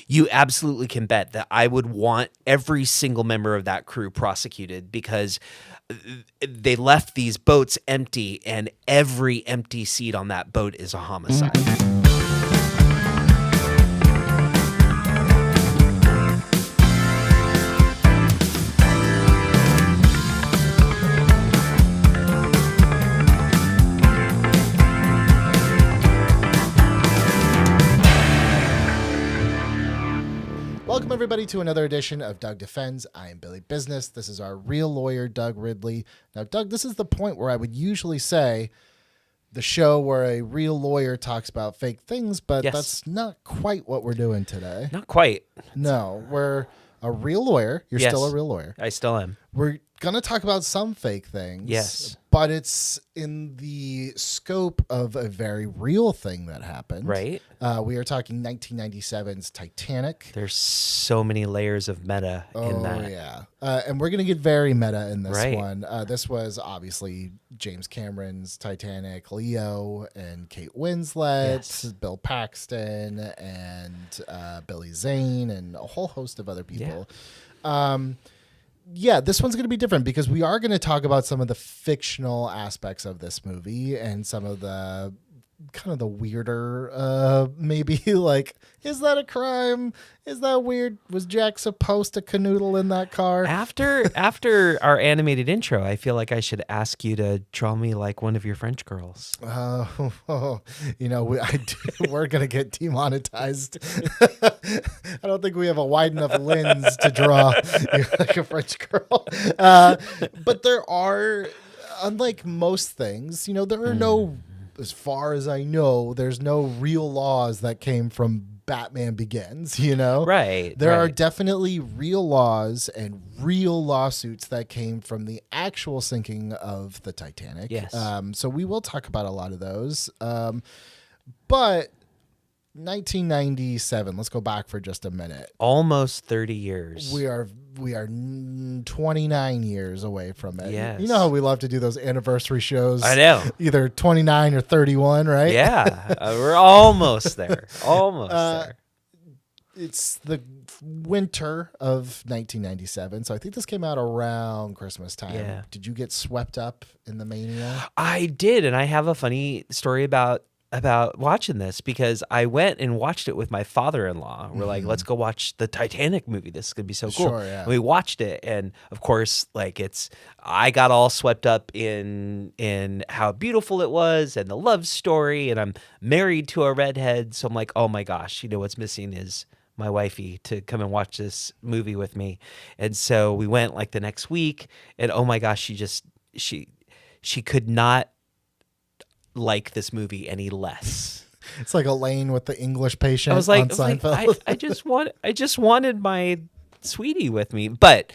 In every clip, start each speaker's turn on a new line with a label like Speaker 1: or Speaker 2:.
Speaker 1: you absolutely can bet that I would want every single member of that crew prosecuted because they left these boats empty, and every empty seat on that boat is a homicide.
Speaker 2: Welcome, everybody, to another edition of Doug Defends. I am Billy Business. This is our real lawyer, Doug Ridley. Now, Doug, this is the point where I would usually say the show where a real lawyer talks about fake things, but that's not quite what we're doing today.
Speaker 1: Not quite.
Speaker 2: No, we're a real lawyer. You're still a real lawyer.
Speaker 1: I still am.
Speaker 2: We're going to talk about some fake things.
Speaker 1: Yes.
Speaker 2: But it's in the scope of a very real thing that happened.
Speaker 1: Right.
Speaker 2: We are talking 1997's Titanic.
Speaker 1: There's so many layers of meta in that.
Speaker 2: Oh, yeah. And we're going to get very meta in this
Speaker 1: Right.
Speaker 2: one. This was obviously James Cameron's Titanic, Leo and Kate Winslet, Bill Paxton, and Billy Zane, and a whole host of other people. Yeah, this one's going to be different because we are going to talk about some of the fictional aspects of this movie and some of the kind of the weirder, maybe like, is that a crime? Is that weird? Was Jack supposed to canoodle in that car?
Speaker 1: After our animated intro, I feel like I should ask you to draw me like one of your French girls.
Speaker 2: You know, we're going to get demonetized. I don't think we have a wide enough lens to draw like a French girl. But there are, unlike most things, you know, there are no, as far as I know, there's no real laws that came from Batman Begins, you know?
Speaker 1: Right.
Speaker 2: There are definitely real laws and real lawsuits that came from the actual sinking of the Titanic.
Speaker 1: Yes.
Speaker 2: So we will talk about a lot of those. But 1997, let's go back for just a minute.
Speaker 1: Almost 30 years.
Speaker 2: We are 29 years away from it.
Speaker 1: Yes.
Speaker 2: You know how we love to do those anniversary shows?
Speaker 1: I know.
Speaker 2: Either 29 or 31, right?
Speaker 1: Yeah. We're almost there. Almost there.
Speaker 2: It's the winter of 1997, so I think this came out around Christmas time.
Speaker 1: Yeah.
Speaker 2: Did you get swept up in the mania?
Speaker 1: I did, and I have a funny story about watching this because I went and watched it with my father-in-law. We're like, let's go watch the Titanic movie. This is going to be so cool.
Speaker 2: Sure, yeah.
Speaker 1: And we watched it, and of course, like I got all swept up in how beautiful it was and the love story, and I'm married to a redhead, so I'm like, oh my gosh, you know what's missing is my wifey to come and watch this movie with me. And so we went like the next week, and oh my gosh, she could not like this movie any less.
Speaker 2: It's like Elaine with the English patient.
Speaker 1: I was like,
Speaker 2: on Seinfeld.
Speaker 1: I just wanted my sweetie with me, but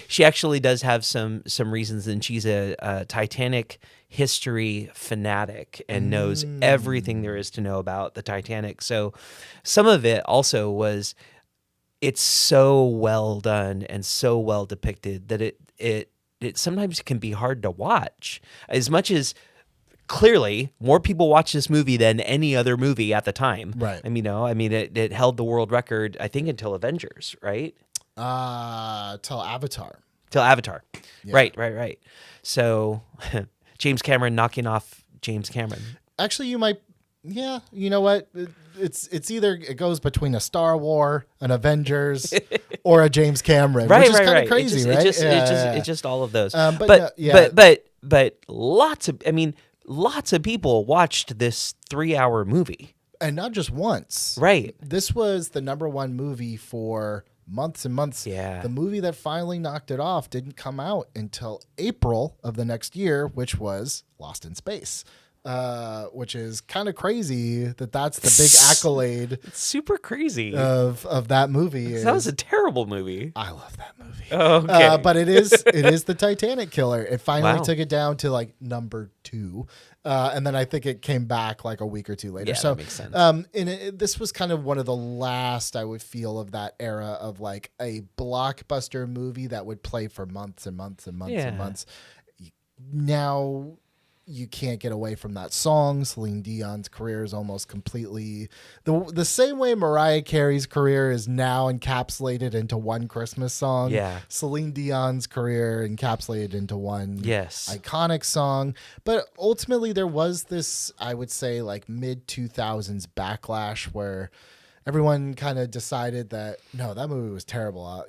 Speaker 1: she actually does have some reasons, and she's a Titanic history fanatic and knows everything there is to know about the Titanic. So some of it also was, it's so well done and so well depicted that it sometimes can be hard to watch. As much as clearly more people watched this movie than any other movie at the time.
Speaker 2: Right.
Speaker 1: It held the world record, I think, until Avengers, right?
Speaker 2: Till Avatar.
Speaker 1: Yeah. Right. So James Cameron knocking off James Cameron.
Speaker 2: Actually, you might. Yeah, you know what? It's either it goes between a Star Wars, an Avengers, or a James Cameron, which is kind of crazy, right?
Speaker 1: It's just all of those. But lots of people watched this 3-hour movie.
Speaker 2: And not just once.
Speaker 1: Right.
Speaker 2: This was the number one movie for months and months.
Speaker 1: Yeah.
Speaker 2: The movie that finally knocked it off didn't come out until April of the next year, which was Lost in Space. Which is kind of crazy that's the big accolade.
Speaker 1: It's super crazy
Speaker 2: of that movie.
Speaker 1: That was a terrible movie.
Speaker 2: I love that movie.
Speaker 1: Okay.
Speaker 2: But it is the Titanic killer. It finally took it down to like number 2. And then I think it came back like a week or two later.
Speaker 1: Yeah,
Speaker 2: so
Speaker 1: that makes sense.
Speaker 2: This was kind of one of the last I would feel of that era of like a blockbuster movie that would play for months and months and months and months. Now you can't get away from that song. Celine Dion's career is almost completely the same way Mariah Carey's career is now encapsulated into one Christmas song.
Speaker 1: Yeah.
Speaker 2: Celine Dion's career encapsulated into one
Speaker 1: Yes.
Speaker 2: iconic song. But ultimately there was this, I would say, like mid 2000s backlash where everyone kind of decided that, no, that movie was terrible,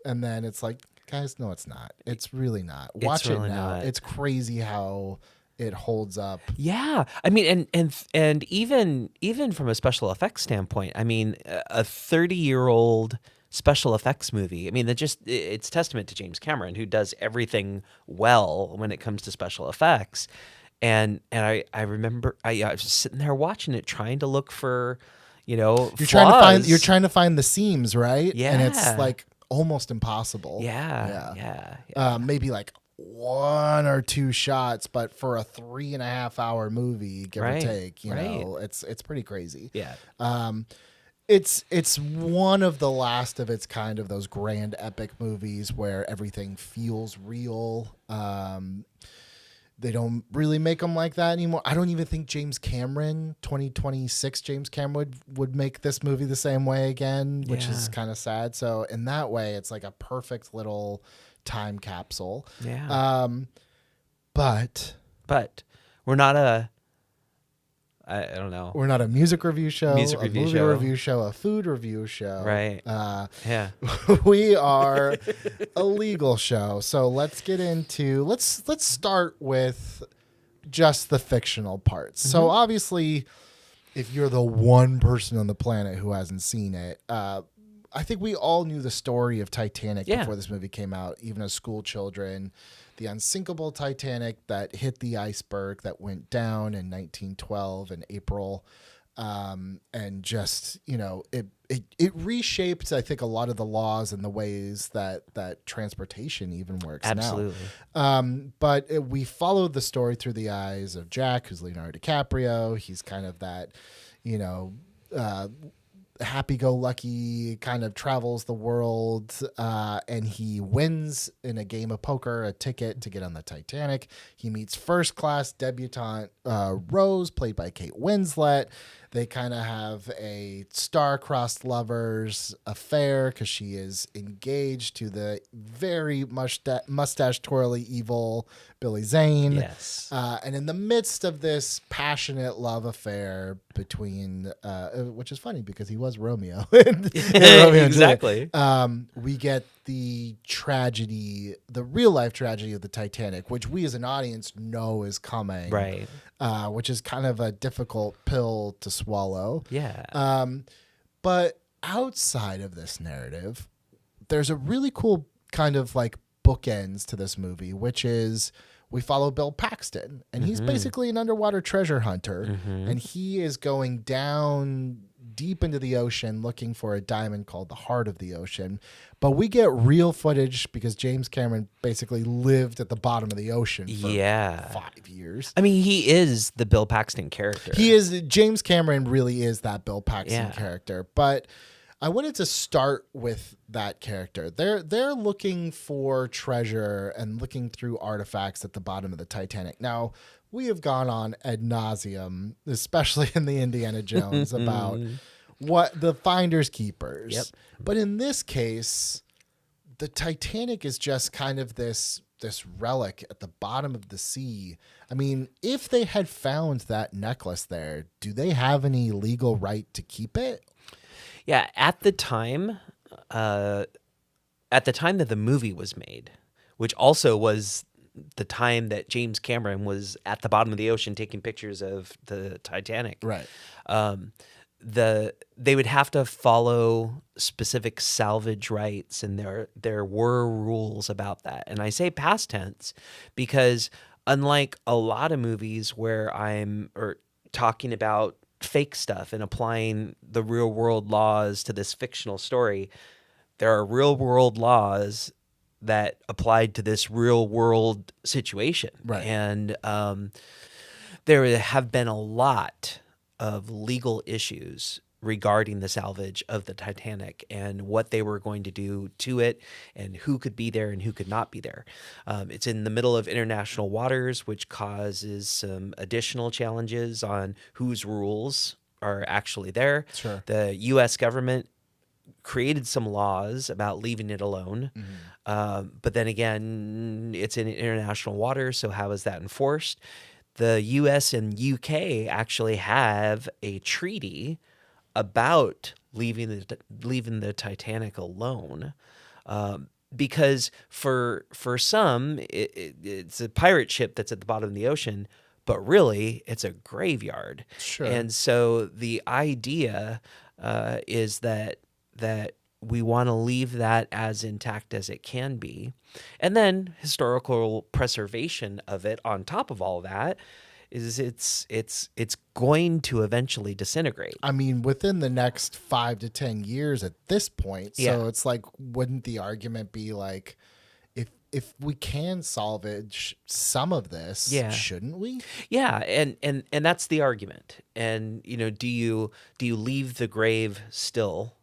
Speaker 2: and then it's like, guys, no, it's not. It's really not. Watch
Speaker 1: really
Speaker 2: it now.
Speaker 1: not.
Speaker 2: It's crazy how it holds up.
Speaker 1: Yeah, I mean, and even from a special effects standpoint, I mean, a 30-year-old special effects movie. I mean, it's testament to James Cameron, who does everything well when it comes to special effects. And I remember I was sitting there watching it, trying to look for, flaws.
Speaker 2: You're trying to find the seams, right?
Speaker 1: Yeah,
Speaker 2: and it's like almost impossible.
Speaker 1: Yeah.
Speaker 2: Maybe like one or two shots, but for a 3.5 hour movie, give or take, it's pretty crazy.
Speaker 1: Yeah.
Speaker 2: It's one of the last of its kind of those grand epic movies where everything feels real. They don't really make them like that anymore. I don't even think 2026 James Cameron would make this movie the same way again, which is kind of sad. So in that way, it's like a perfect little time capsule.
Speaker 1: Yeah.
Speaker 2: But
Speaker 1: we're not I don't know.
Speaker 2: We're not a music review show,
Speaker 1: Music
Speaker 2: a
Speaker 1: review
Speaker 2: movie
Speaker 1: show.
Speaker 2: review show, a food review show.
Speaker 1: Right. Yeah.
Speaker 2: We are a legal show. So let's start with just the fictional parts. So obviously, if you're the one person on the planet who hasn't seen it, I think we all knew the story of Titanic before this movie came out, even as school children. The unsinkable Titanic that hit the iceberg that went down in 1912 in April. And just, it reshaped, I think, a lot of the laws and the ways that transportation even works
Speaker 1: Absolutely.
Speaker 2: now. But we followed the story through the eyes of Jack, who's Leonardo DiCaprio. He's kind of that, happy-go-lucky, kind of travels the world, and he wins in a game of poker a ticket to get on the Titanic. He meets first-class debutante Rose, played by Kate Winslet. They kind of have a star-crossed lovers affair because she is engaged to the very mustache-twirly evil Billy Zane.
Speaker 1: Yes.
Speaker 2: And in the midst of this passionate love affair between, which is funny because he was Romeo. in Romeo
Speaker 1: Exactly.
Speaker 2: We get the tragedy, the real life tragedy of the Titanic, which we as an audience know is coming.
Speaker 1: Right.
Speaker 2: Which is kind of a difficult pill to swallow.
Speaker 1: Yeah.
Speaker 2: But outside of this narrative, there's a really cool kind of like bookends to this movie, which is we follow Bill Paxton, and he's basically an underwater treasure hunter, and he is going down deep into the ocean looking for a diamond called the Heart of the Ocean. But we get real footage because James Cameron basically lived at the bottom of the ocean for 5 years.
Speaker 1: I mean, he is the Bill Paxton character.
Speaker 2: James Cameron really is that Bill Paxton character. But I wanted to start with that character. They're looking for treasure and looking through artifacts at the bottom of the Titanic. Now, we have gone on ad nauseum, especially in the Indiana Jones, about what the finders keepers.
Speaker 1: Yep.
Speaker 2: But in this case, the Titanic is just kind of this relic at the bottom of the sea. I mean, if they had found that necklace there, do they have any legal right to keep it?
Speaker 1: Yeah, at the time that the movie was made, which also was the time that James Cameron was at the bottom of the ocean taking pictures of the Titanic.
Speaker 2: Right.
Speaker 1: They would have to follow specific salvage rights, and there were rules about that. And I say past tense because unlike a lot of movies where I'm talking about fake stuff and applying the real world laws to this fictional story, there are real world laws that applied to this real world situation.
Speaker 2: Right.
Speaker 1: And there have been a lot of legal issues regarding the salvage of the Titanic and what they were going to do to it and who could be there and who could not be there. It's in the middle of international waters, which causes some additional challenges on whose rules are actually there.
Speaker 2: Sure.
Speaker 1: The U.S. government created some laws about leaving it alone. But then again, it's in international waters, so how is that enforced? The U.S. and U.K. actually have a treaty about leaving the Titanic alone, because for some it's a pirate ship that's at the bottom of the ocean, but really it's a graveyard.
Speaker 2: Sure.
Speaker 1: And so the idea is that we want to leave that as intact as it can be, and then historical preservation of it on top of all that is it's going to eventually disintegrate.
Speaker 2: I mean, within the next 5 to 10 years at this point. So
Speaker 1: Yeah.
Speaker 2: it's like, wouldn't the argument be like, if we can salvage some of this,
Speaker 1: Yeah.
Speaker 2: shouldn't we?
Speaker 1: Yeah, and that's the argument. And do you leave the grave still,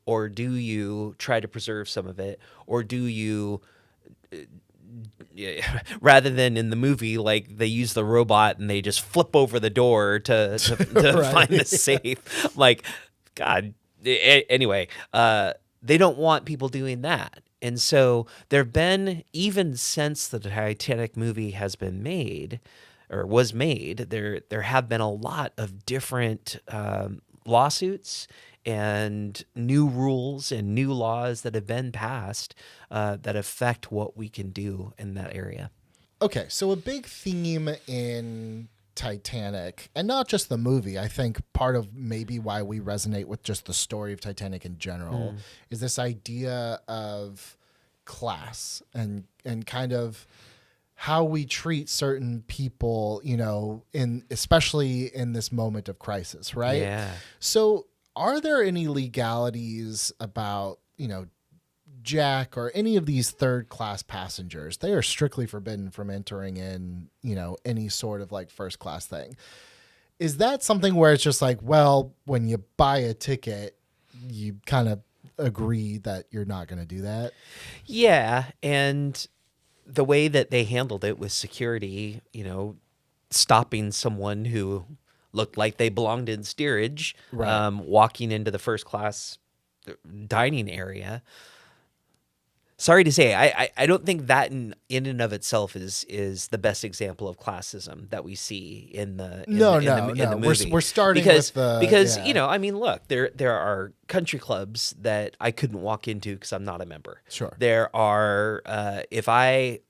Speaker 1: or do you try to preserve some of it, or do you rather than in the movie, like they use the robot and they just flip over the door to
Speaker 2: Right.
Speaker 1: find the safe. Like, God. Anyway, they don't want people doing that. And so there have been, even since the Titanic movie has been made or was made, there have been a lot of different lawsuits and new rules and new laws that have been passed that affect what we can do in that area.
Speaker 2: Okay, so a big theme in Titanic, and not just the movie, I think part of maybe why we resonate with just the story of Titanic in general is this idea of class and kind of how we treat certain people, especially in this moment of crisis, right?
Speaker 1: Yeah.
Speaker 2: So are there any legalities about, Jack or any of these third class passengers? They are strictly forbidden from entering in, any sort of like first class thing. Is that something where it's just like, well, when you buy a ticket, you kind of agree that you're not going to do that?
Speaker 1: Yeah, and the way that they handled it with security, stopping someone who looked like they belonged in steerage,
Speaker 2: Right.
Speaker 1: walking into the first class dining area. Sorry to say, I don't think that in and of itself is the best example of classism that we see in the movie.
Speaker 2: We're starting
Speaker 1: because
Speaker 2: with the
Speaker 1: because
Speaker 2: yeah.
Speaker 1: I mean, look, there are country clubs that I couldn't walk into because I'm not a member.
Speaker 2: Sure.
Speaker 1: There are if I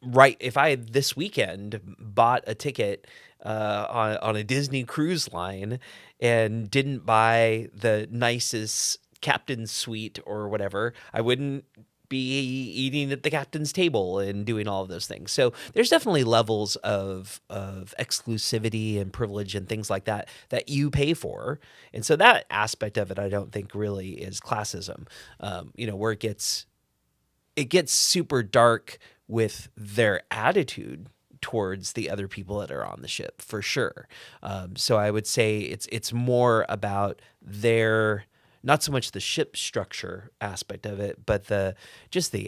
Speaker 1: this weekend bought a ticket on a Disney cruise line and didn't buy the nicest captain's suite or whatever, I wouldn't be eating at the captain's table and doing all of those things. So there's definitely levels of exclusivity and privilege and things like that you pay for. And so that aspect of it, I don't think really is classism, where it gets super dark with their attitude towards the other people that are on the ship, for sure. So I would say it's more about their, not so much the ship structure aspect of it, but the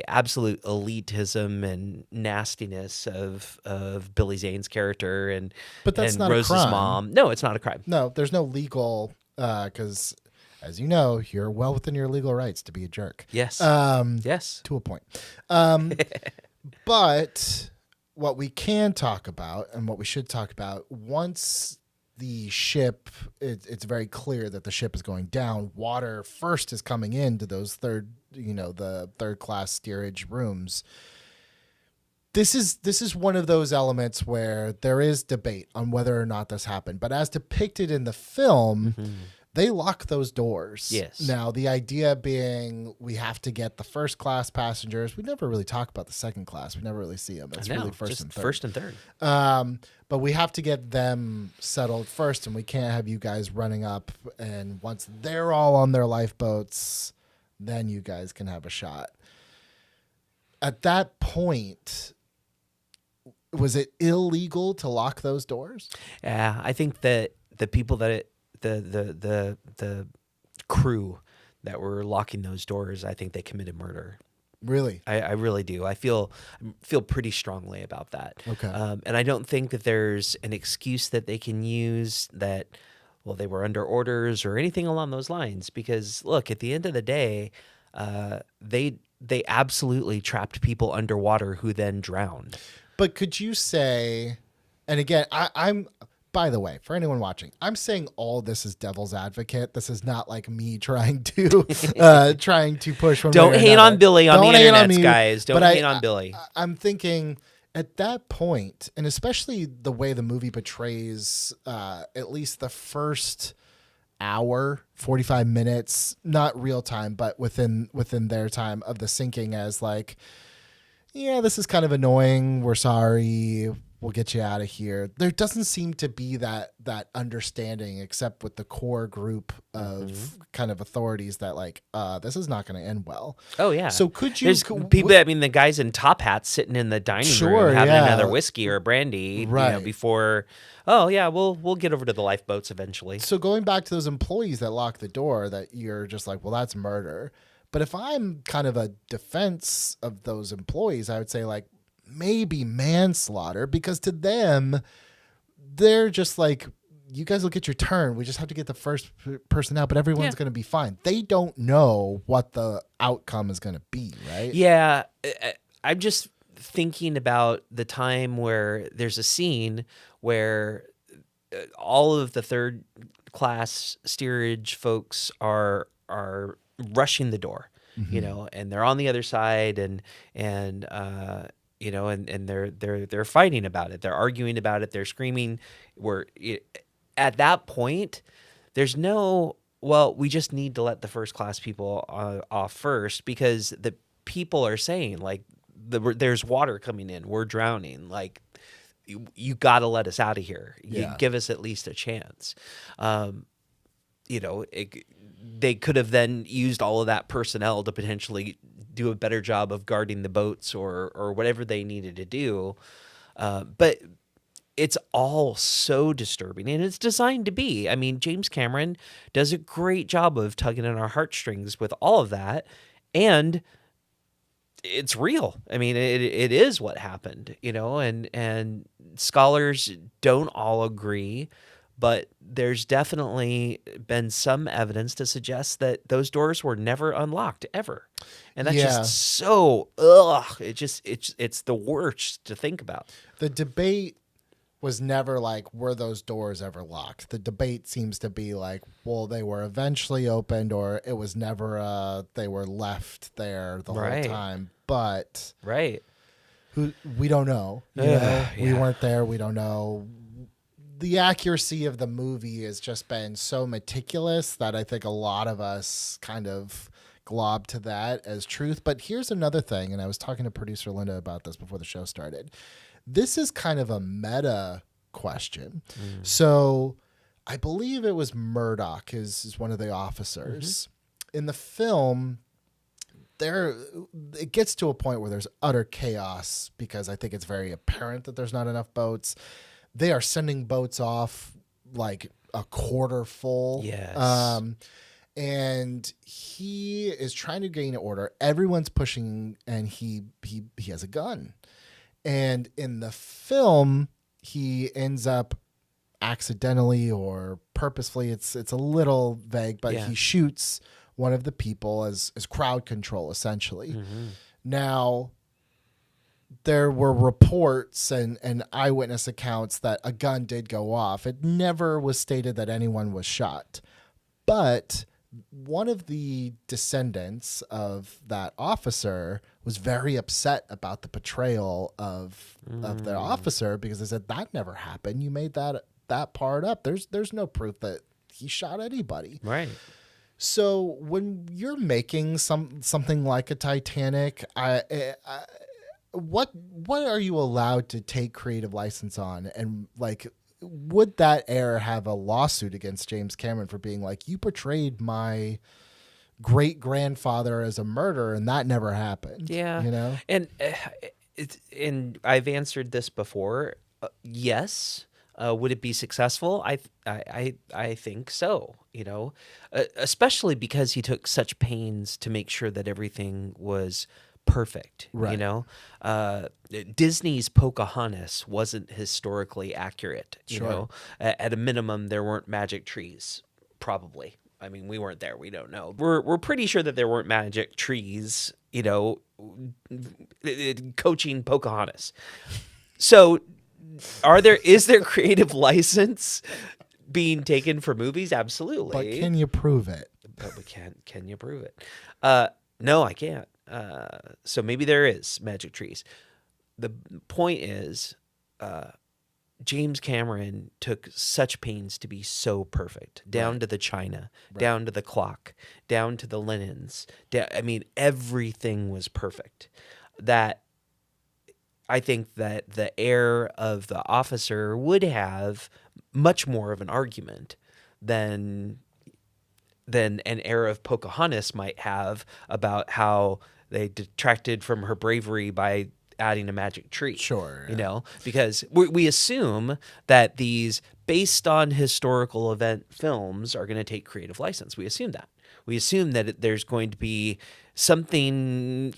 Speaker 1: absolute elitism and nastiness of Billy Zane's character and
Speaker 2: But that's
Speaker 1: and
Speaker 2: not a
Speaker 1: Rose's
Speaker 2: crime.
Speaker 1: mom. No, it's not a crime.
Speaker 2: No, there's no legal, because as you know, you're well within your legal rights to be a jerk.
Speaker 1: Yes. Yes.
Speaker 2: To a point. But what we can talk about and what we should talk about, once the ship, it's very clear that the ship is going down, water first is coming into those the third class steerage rooms. This is one of those elements where there is debate on whether or not this happened. But as depicted in the film, they lock those doors.
Speaker 1: Yes.
Speaker 2: Now, the idea being we have to get the first class passengers. We never really talk about the second class. We never really see them. It's really first and third.
Speaker 1: First and third.
Speaker 2: But we have to get them settled first, and we can't have you guys running up. And once they're all on their lifeboats, then you guys can have a shot. At that point, was it illegal to lock those doors?
Speaker 1: Yeah, I think that the people that the crew that were locking those doors, I think they committed murder.
Speaker 2: Really?
Speaker 1: I really do. I feel pretty strongly about that.
Speaker 2: Okay.
Speaker 1: And I don't think that there's an excuse that they can use that, well, they were under orders or anything along those lines. Because look, at the end of the day, they absolutely trapped people underwater who then drowned.
Speaker 2: But could you say, and again, I'm, by the way, for anyone watching, I'm saying all this is devil's advocate. This is not like me trying to push one way
Speaker 1: Don't
Speaker 2: or
Speaker 1: hate
Speaker 2: another.
Speaker 1: on Billy on
Speaker 2: Don't
Speaker 1: the
Speaker 2: hate on
Speaker 1: internet,
Speaker 2: me,
Speaker 1: guys. Don't
Speaker 2: but
Speaker 1: hate on Billy.
Speaker 2: I'm thinking at that point, and especially the way the movie portrays at least the first hour, 45 minutes, not real time, but within their time of the sinking, as like, yeah, this is kind of annoying. We're sorry. We'll get you out of here. There doesn't seem to be that understanding, except with the core group of kind of authorities that like, this is not going to end well.
Speaker 1: Oh yeah.
Speaker 2: So could you?
Speaker 1: There's people. I mean, the guys in top hats sitting in the dining room having another whiskey or brandy,
Speaker 2: right,
Speaker 1: before. Oh yeah, we'll get over to the lifeboats eventually.
Speaker 2: So going back to those employees that lock the door, that you're just like, well, that's murder. But if I'm kind of a defense of those employees, I would say like, maybe manslaughter, because to them, they're just like, you guys will get your turn. We just have to get the first person out, but everyone's going to be fine. They don't know what the outcome is going to be, right?
Speaker 1: Yeah. I'm just thinking about the time where there's a scene where all of the third class steerage folks are rushing the door, and they're on the other side and they're fighting about it. They're arguing about it. They're screaming. At that point, there's no, well, we just need to let the first class people off first, because the people are saying like, there's water coming in. We're drowning. Like, you got to let us out of here. You give us at least a chance. They could have then used all of that personnel to potentially do a better job of guarding the boats or whatever they needed to do. But it's all so disturbing, and it's designed to be. I mean, James Cameron does a great job of tugging at our heartstrings with all of that, and it's real. I mean, it is what happened, and scholars don't all agree, but there's definitely been some evidence to suggest that those doors were never unlocked ever. And that's just so, it's the worst to think about.
Speaker 2: The debate was never like, were those doors ever locked? The debate seems to be like, well, they were eventually opened, or it was never, they were left there the whole time. But we don't know. We weren't there. We don't know. The accuracy of the movie has just been so meticulous that I think a lot of us kind of glob to that as truth. But here's another thing, and I was talking to producer Linda about this before the show started. This is kind of a meta question. So I believe it was Murdoch is one of the officers. In the film, it gets to a point where there's utter chaos, because I think it's very apparent that there's not enough boats. They are sending boats off like a quarter full.
Speaker 1: Yes.
Speaker 2: And he is trying to gain order. Everyone's pushing, and he has a gun. And in the film, he ends up accidentally or purposefully, it's a little vague, but he shoots one of the people as crowd control, essentially. Now, there were reports and eyewitness accounts that a gun did go off. It never was stated that anyone was shot. But one of the descendants of that officer was very upset about the portrayal of the officer, because they said that never happened. You made that part up. There's no proof that he shot anybody.
Speaker 1: Right.
Speaker 2: So when you're making something like a Titanic, what are you allowed to take creative license on? And like, would that ever have a lawsuit against James Cameron for being like, you portrayed my great grandfather as a murderer and that never happened?
Speaker 1: Yeah. And I've answered this before. Yes. Would it be successful? I think so. Especially because he took such pains to make sure that everything was perfect.
Speaker 2: Right.
Speaker 1: Disney's Pocahontas wasn't historically accurate.
Speaker 2: Sure.
Speaker 1: At a minimum, there weren't magic trees. Probably. I mean, we weren't there. We don't know. We're pretty sure that there weren't magic trees. Coaching Pocahontas. So, is there creative license being taken for movies? Absolutely.
Speaker 2: But can you prove it?
Speaker 1: But can you prove it? No, I can't. So maybe there is magic trees. The point is, James Cameron took such pains to be so perfect, down to the china, down to the clock, down to the linens. Everything was perfect. That I think that the heir of the officer would have much more of an argument than an heir of Pocahontas might have about how they detracted from her bravery by adding a magic tree.
Speaker 2: Sure.
Speaker 1: Because we assume that these based on historical event films are going to take creative license. We assume that. We assume that there's going to be something,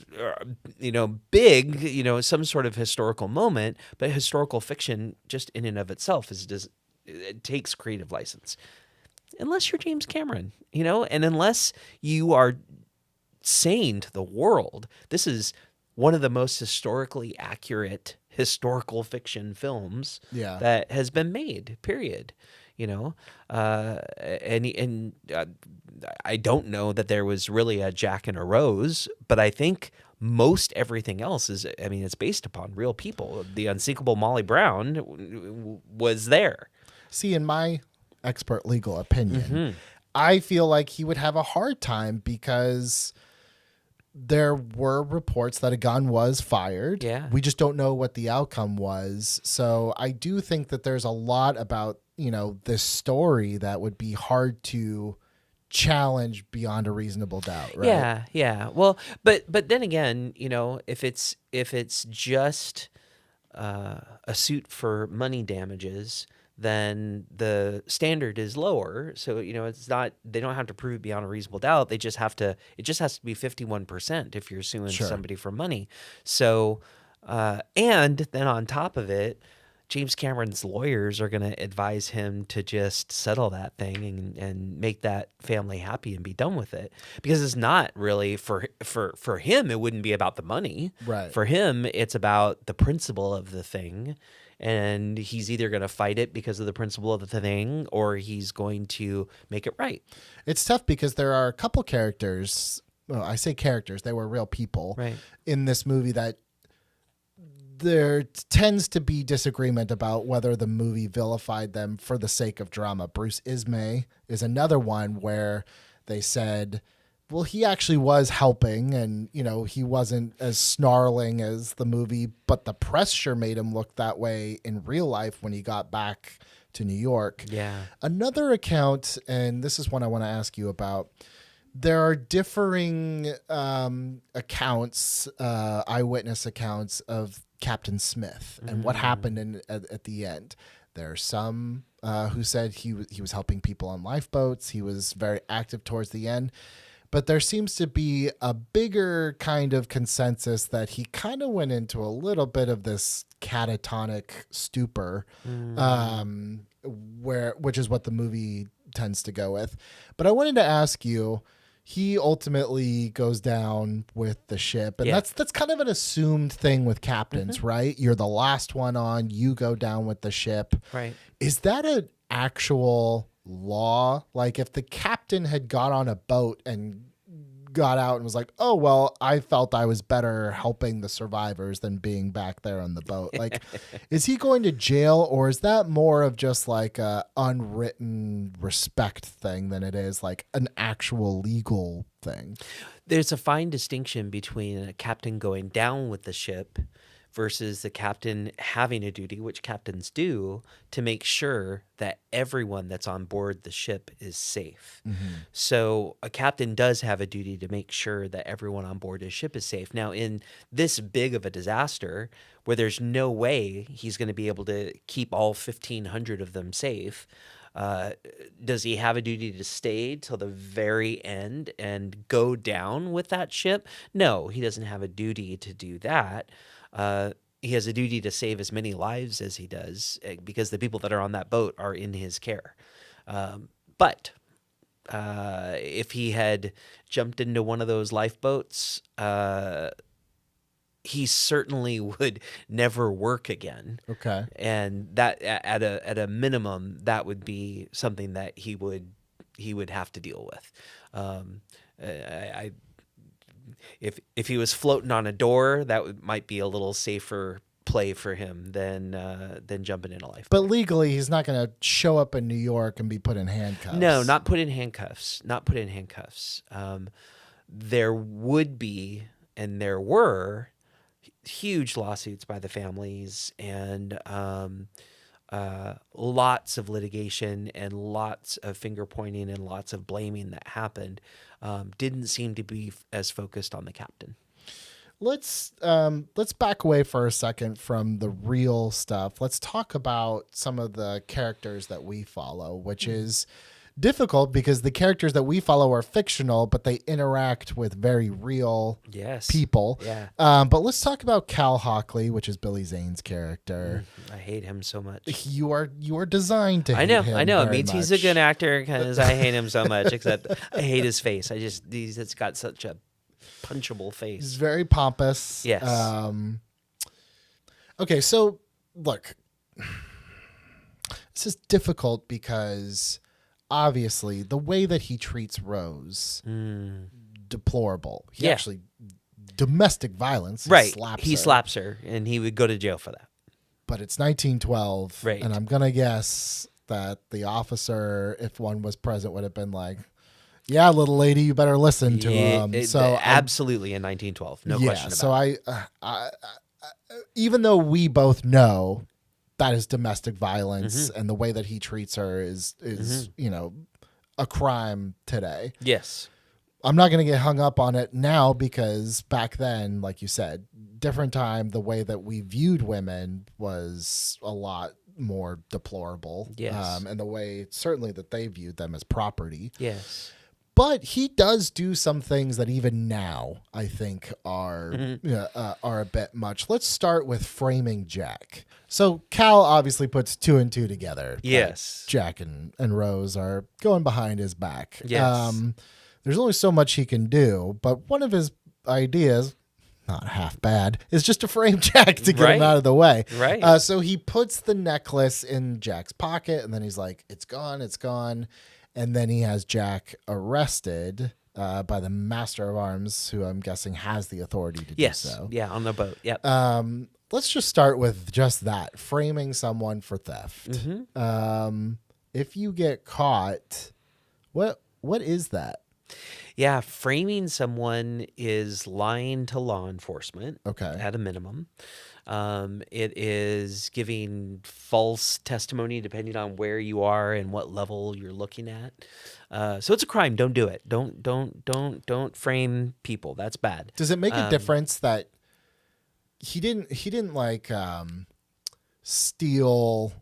Speaker 1: big, some sort of historical moment, but historical fiction just in and of itself it takes creative license. Unless you're James Cameron, and unless you are saying to the world, this is one of the most historically accurate historical fiction films that has been made, period. I don't know that there was really a Jack and a Rose, but I think most everything else it's based upon real people. The unsinkable Molly Brown was there.
Speaker 2: See, in my expert legal opinion, I feel like he would have a hard time because there were reports that a gun was fired.
Speaker 1: Yeah.
Speaker 2: We just don't know what the outcome was. So I do think that there's a lot about, this story that would be hard to challenge beyond a reasonable doubt, right?
Speaker 1: Yeah, yeah. Well, but then again, if it's just a suit for money damages, then the standard is lower. So, it's not, they don't have to prove beyond a reasonable doubt. It just has to be 51% if you're suing somebody for money. So, and then on top of it, James Cameron's lawyers are going to advise him to just settle that thing and make that family happy and be done with it, because it's not really for him. It wouldn't be about the money.
Speaker 2: Right.
Speaker 1: For him, it's about the principle of the thing. And he's either going to fight it because of the principle of the thing, or he's going to make it right.
Speaker 2: It's tough because there are a couple characters. Well, I say characters. They were real people in this movie that there tends to be disagreement about whether the movie vilified them for the sake of drama. Bruce Ismay is another one where they said, well, he actually was helping and, he wasn't as snarling as the movie, but the press sure made him look that way in real life when he got back to New York.
Speaker 1: Yeah.
Speaker 2: Another account, and this is one I want to ask you about, there are differing accounts, eyewitness accounts of Captain Smith and what happened at the end. There are some who said he was helping people on lifeboats. He was very active towards the end. But there seems to be a bigger kind of consensus that he kind of went into a little bit of this catatonic stupor, which is what the movie tends to go with. But I wanted to ask you, he ultimately goes down with the ship, and that's kind of an assumed thing with captains, right? You're the last one on, you go down with the ship.
Speaker 1: Right.
Speaker 2: Is that an actual law? Like if the captain had got on a boat and got out and was like, oh, well, I felt I was better helping the survivors than being back there on the boat. Like, is he going to jail, or is that more of just like a unwritten respect thing than it is like an actual legal thing?
Speaker 1: There's a fine distinction between a captain going down with the ship versus the captain having a duty, which captains do, to make sure that everyone that's on board the ship is safe. So a captain does have a duty to make sure that everyone on board his ship is safe. Now, in this big of a disaster where there's no way he's going to be able to keep all 1,500 of them safe, does he have a duty to stay till the very end and go down with that ship? No, he doesn't have a duty to do that. He has a duty to save as many lives as he does because the people that are on that boat are in his care. But if he had jumped into one of those lifeboats, he certainly would never work again.
Speaker 2: Okay.
Speaker 1: And that at a minimum, that would be something that he would have to deal with. If he was floating on a door, that might be a little safer play for him than jumping in a lifeboat.
Speaker 2: But legally, he's not going to show up in New York and be put in handcuffs.
Speaker 1: No, not put in handcuffs. Not put in handcuffs. There would be, and there were, huge lawsuits by the families and lots of litigation and lots of finger pointing and lots of blaming that happened. Didn't seem to be as focused on the captain.
Speaker 2: Let's back away for a second from the real stuff. Let's talk about some of the characters that we follow, which is difficult because the characters that we follow are fictional, but they interact with very real people.
Speaker 1: Yeah.
Speaker 2: But let's talk about Cal Hockley, which is Billy Zane's character.
Speaker 1: I hate him so much.
Speaker 2: You are designed to hate him.
Speaker 1: I know. It
Speaker 2: very
Speaker 1: means he's a
Speaker 2: much.
Speaker 1: good actor because I hate him so much, except I hate his face. He's got such a punchable face.
Speaker 2: He's very pompous.
Speaker 1: Yes.
Speaker 2: Okay, so look, this is difficult because obviously the way that he treats Rose, deplorable. He actually domestic violence.
Speaker 1: Right.
Speaker 2: He
Speaker 1: slaps her, and he would go to jail for that.
Speaker 2: But it's 1912,
Speaker 1: right?
Speaker 2: And I'm gonna guess that the officer, if one was present, would have been like, "Yeah, little lady, you better listen to him." So
Speaker 1: absolutely in 1912, no question about it.
Speaker 2: So I even though we both know that is domestic violence and the way that he treats her is a crime today.
Speaker 1: Yes.
Speaker 2: I'm not going to get hung up on it now because back then, like you said, different time, the way that we viewed women was a lot more deplorable.
Speaker 1: Yes.
Speaker 2: And the way certainly that they viewed them as property.
Speaker 1: Yes.
Speaker 2: But he does do some things that even now I think are a bit much. Let's start with framing Jack. So Cal obviously puts two and two together.
Speaker 1: Yes.
Speaker 2: Jack and Rose are going behind his back.
Speaker 1: Yes.
Speaker 2: There's only so much he can do, but one of his ideas, not half bad, is just to frame Jack to get him out of the way.
Speaker 1: Right.
Speaker 2: So he puts the necklace in Jack's pocket, and then he's like, "It's gone, it's gone." And then he has Jack arrested by the Master of Arms, who I'm guessing has the authority to do so.
Speaker 1: Yeah, on the boat. Yep.
Speaker 2: Let's just start with just that, framing someone for theft. If you get caught, what is that?
Speaker 1: Yeah, framing someone is lying to law enforcement.
Speaker 2: Okay.
Speaker 1: At a minimum. It is giving false testimony depending on where you are and what level you're looking at. So it's a crime. Don't do it. Don't frame people. That's bad.
Speaker 2: Does it make a difference that he didn't like steal,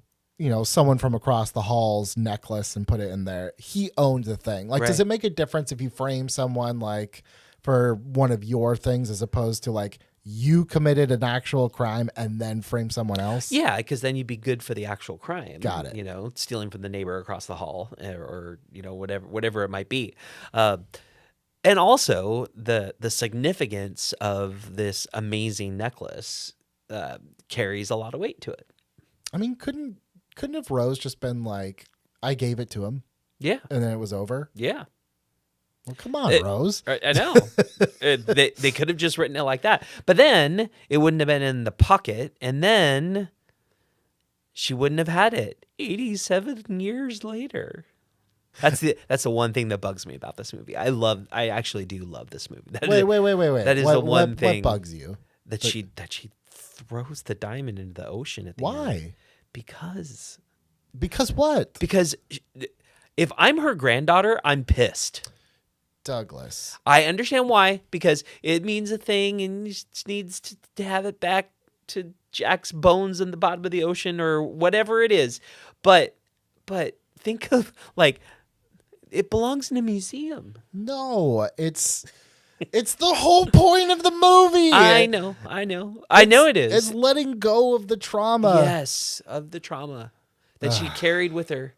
Speaker 2: someone from across the hall's necklace and put it in there? He owned the thing. Like, does it make a difference if you frame someone like for one of your things as opposed to like you committed an actual crime and then frame someone else?
Speaker 1: Yeah, because then you'd be good for the actual crime.
Speaker 2: Got it.
Speaker 1: Stealing from the neighbor across the hall or whatever it might be. And also the significance of this amazing necklace carries a lot of weight to it.
Speaker 2: I mean, couldn't have Rose just been like, "I gave it to him,"
Speaker 1: yeah,
Speaker 2: and then it was over?
Speaker 1: Yeah.
Speaker 2: Well, come on, Rose.
Speaker 1: I know. They could have just written it like that. But then it wouldn't have been in the pocket, and then she wouldn't have had it 87 years later. That's the one thing that bugs me about this movie. I actually do love this movie.
Speaker 2: Wait.
Speaker 1: That is the one thing
Speaker 2: What bugs you?
Speaker 1: that she throws the diamond into the ocean at the end.
Speaker 2: Why?
Speaker 1: Because
Speaker 2: what?
Speaker 1: Because if I'm her granddaughter, I'm pissed.
Speaker 2: Douglas.
Speaker 1: I understand why, because it means a thing and he just needs to have it back to Jack's bones in the bottom of the ocean or whatever it is. But think of like it belongs in a museum.
Speaker 2: No, it's the whole point of the movie.
Speaker 1: I know it is.
Speaker 2: It's letting go of the trauma.
Speaker 1: Yes, of the trauma that she carried with her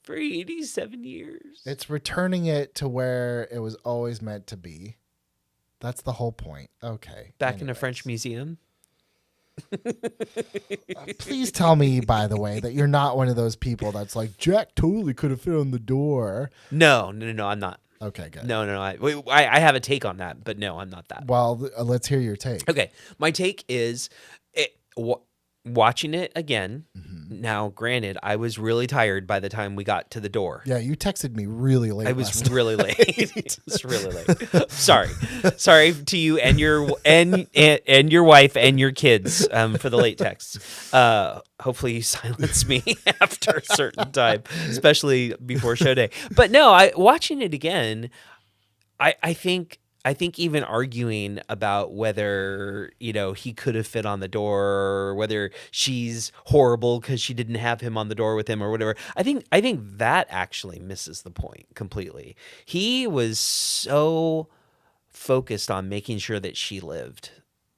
Speaker 1: for 87 years.
Speaker 2: It's returning it to where it was always meant to be. That's the whole point. Okay.
Speaker 1: Back in a French museum.
Speaker 2: Please tell me, by the way, that you're not one of those people that's like, Jack totally could have fit on the door.
Speaker 1: No, I'm not.
Speaker 2: Okay, good.
Speaker 1: No. I have a take on that, but no, I'm not that.
Speaker 2: Well, let's hear your take.
Speaker 1: Okay. My take is watching it again. Now, granted, I was really tired by the time we got to the door.
Speaker 2: Yeah, you texted me really late.
Speaker 1: I was really late. It was really late. Sorry to you and your wife and your kids for the late texts. Hopefully you silence me after a certain time, especially before show day. But no, watching it again, I think even arguing about whether, he could have fit on the door or whether she's horrible because she didn't have him on the door with him or whatever. I think that actually misses the point completely. He was so focused on making sure that she lived.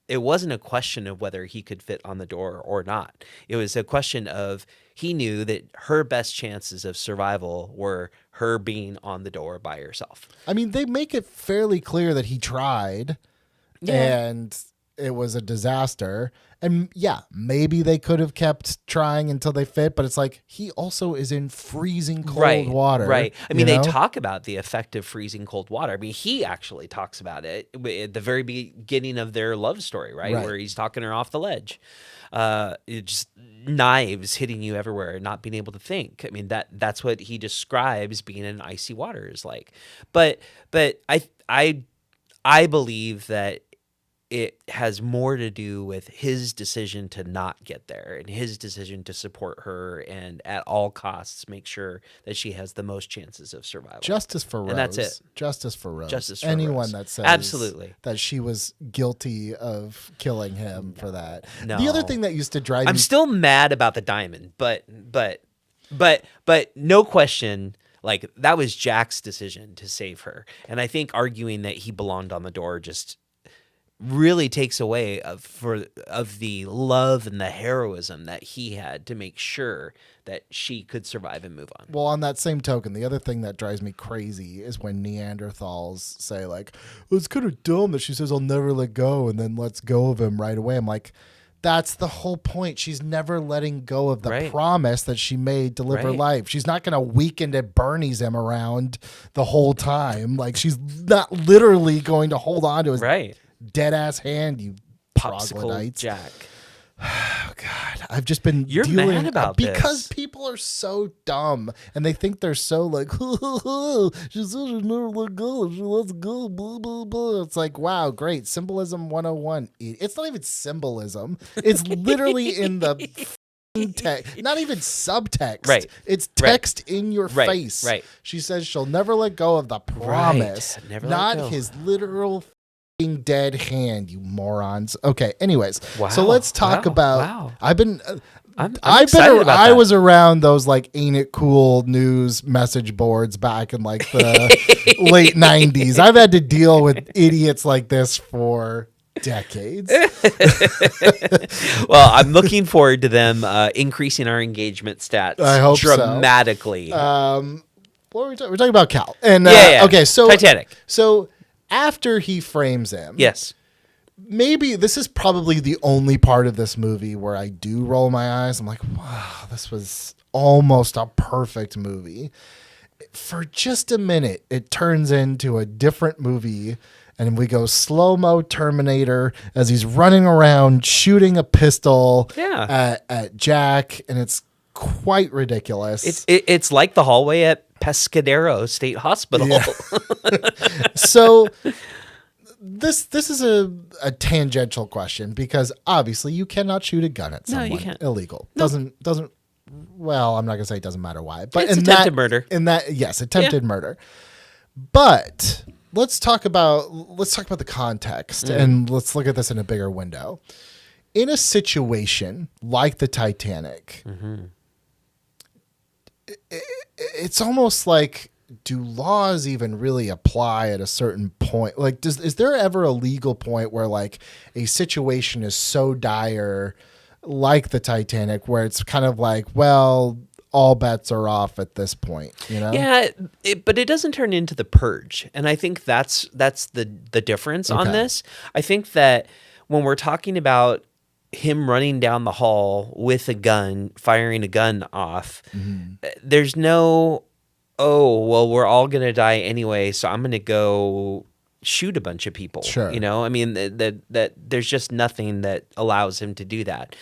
Speaker 1: It wasn't a question of whether he could fit on the door or not. It was a question of he knew that her best chances of survival were her being on the door by herself.
Speaker 2: I mean, they make it fairly clear that he tried and it was a disaster. And yeah, maybe they could have kept trying until they fit, but it's like he also is in freezing cold water.
Speaker 1: Right. I mean, they talk about the effect of freezing cold water. I mean, he actually talks about it at the very beginning of their love story, right? Where he's talking her off the ledge. Just knives hitting you everywhere and not being able to think. I mean, that's what he describes being in icy water is like. But I believe that it has more to do with his decision to not get there and his decision to support her and at all costs make sure that she has the most chances of survival.
Speaker 2: Justice for Rose.
Speaker 1: And that's it.
Speaker 2: Justice for Rose.
Speaker 1: Justice for
Speaker 2: Anyone
Speaker 1: Rose.
Speaker 2: that says
Speaker 1: absolutely
Speaker 2: that she was guilty of killing him for that.
Speaker 1: No.
Speaker 2: The other thing that used to drive me...
Speaker 1: I'm still mad about the diamond, but no question, like that was Jack's decision to save her. And I think arguing that he belonged on the door just really takes away of the love and the heroism that he had to make sure that she could survive and move on.
Speaker 2: Well, on that same token, the other thing that drives me crazy is when Neanderthals say like, well, it's kind of dumb that she says I'll never let go and then lets go of him right away. I'm like, that's the whole point. She's never letting go of the promise that she made to live her life. She's not going to weekend at Bernie's him around the whole time. Like she's not literally going to hold on to his dead ass hand, you troglodytes.
Speaker 1: Jack.
Speaker 2: Oh God, I've just been
Speaker 1: You're
Speaker 2: dealing
Speaker 1: mad about
Speaker 2: because
Speaker 1: this.
Speaker 2: People are so dumb and they think they're so like she says she'll never let go. She lets go. Blah blah blah. It's like wow, great symbolism 101. It's not even symbolism. It's literally in the text, not even subtext.
Speaker 1: Right.
Speaker 2: It's text in your face.
Speaker 1: Right.
Speaker 2: She says she'll never let go of the promise,
Speaker 1: Never
Speaker 2: not
Speaker 1: let go.
Speaker 2: his literal dead hand, you morons. Okay, anyways, so let's talk about I've been I was around those like ain't it cool news message boards back in like the late 90s. I've had to deal with idiots like this for decades.
Speaker 1: Well, I'm looking forward to them increasing our engagement stats
Speaker 2: I hope
Speaker 1: dramatically.
Speaker 2: So. What are we talking? We're talking about Cal. And okay, so
Speaker 1: Titanic.
Speaker 2: So after he frames him,
Speaker 1: yes,
Speaker 2: maybe this is probably the only part of this movie where I do roll my eyes. I'm like, wow, this was almost a perfect movie. For just a minute, it turns into a different movie, and we go slow-mo Terminator as he's running around shooting a pistol at Jack, and it's quite ridiculous.
Speaker 1: It's like the hallway at Pescadero State Hospital.
Speaker 2: Yeah. So this is a tangential question because obviously you cannot shoot a gun at someone.
Speaker 1: you can't.
Speaker 2: Illegal.
Speaker 1: No.
Speaker 2: Doesn't. Well, I'm not gonna say it doesn't matter why, but
Speaker 1: It's attempted murder.
Speaker 2: Yes, attempted murder. But let's talk about the context and let's look at this in a bigger window. In a situation like the Titanic, it's almost like, do laws even really apply at a certain point? Like, is there ever a legal point where like a situation is so dire like the Titanic where it's kind of like, well, all bets are off at this point, you know?
Speaker 1: Yeah, but it doesn't turn into the Purge, and I think that's the difference on this. I think that when we're talking about him running down the hall with a gun, firing a gun off, there's no, oh, well, we're all going to die anyway, so I'm going to go shoot a bunch of people.
Speaker 2: Sure.
Speaker 1: You know, I mean, that there's just nothing that allows him to do that.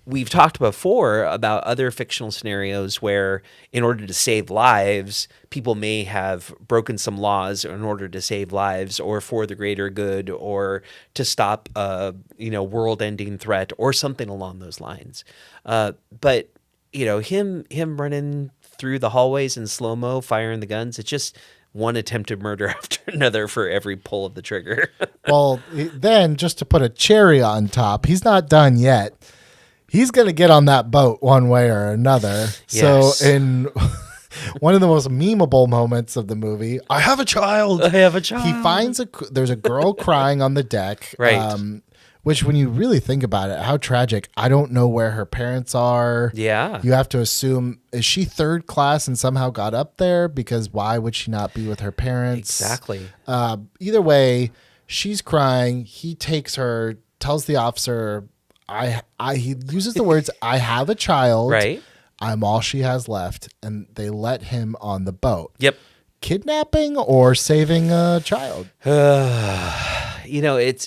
Speaker 1: We've talked before about other fictional scenarios where in order to save lives, people may have broken some laws in order to save lives or for the greater good or to stop a, world-ending threat or something along those lines. But, him running through the hallways in slow-mo, firing the guns, it's just one attempted murder after another for every pull of the trigger.
Speaker 2: Well, then just to put a cherry on top, he's not done yet. He's going to get on that boat one way or another.
Speaker 1: Yes.
Speaker 2: So in one of the most memeable moments of the movie, I have a child. He finds there's a girl crying on the deck.
Speaker 1: Right.
Speaker 2: Which when you really think about it, how tragic. I don't know where her parents are.
Speaker 1: Yeah.
Speaker 2: You have to assume, is she third class and somehow got up there? Because why would she not be with her parents?
Speaker 1: Exactly.
Speaker 2: Either way, she's crying. He takes her, tells the officer, he uses the words, I have a child.
Speaker 1: Right.
Speaker 2: I'm all she has left. And they let him on the boat.
Speaker 1: Yep.
Speaker 2: Kidnapping or saving a child?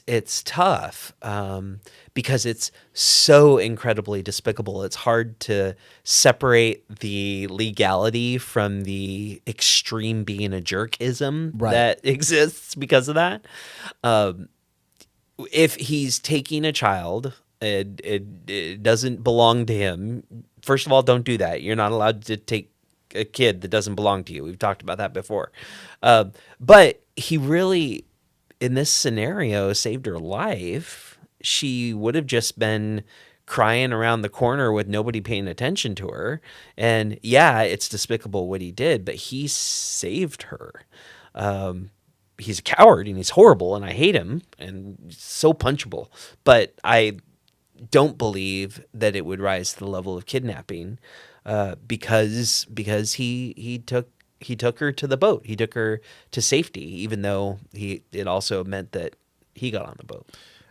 Speaker 1: It's tough because it's so incredibly despicable. It's hard to separate the legality from the extreme being a jerkism that exists because of that. If he's taking a child, it doesn't belong to him. First of all, don't do that. You're not allowed to take a kid that doesn't belong to you. We've talked about that before. But he really, in this scenario, saved her life. She would have just been crying around the corner with nobody paying attention to her. And yeah, it's despicable what he did, but he saved her. He's a coward and he's horrible and I hate him and so punchable. But I don't believe that it would rise to the level of kidnapping. Because he took her to the boat. He took her to safety, even though it also meant that he got on the boat.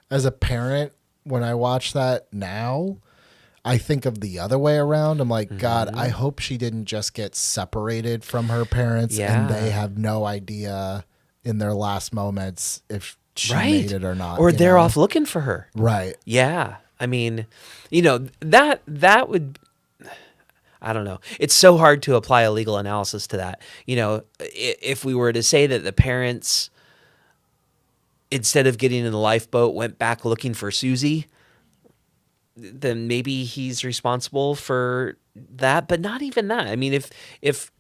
Speaker 2: As a parent, when I watch that now, I think of the other way around. I'm like, God, I hope she didn't just get separated from her parents and they have no idea in their last moments if she made it or not.
Speaker 1: Or they're off looking for her.
Speaker 2: Right.
Speaker 1: Yeah. I mean, that would... I don't know. It's so hard to apply a legal analysis to that. If we were to say that the parents, instead of getting in the lifeboat, went back looking for Susie, then maybe he's responsible for that. But not even that. I mean, if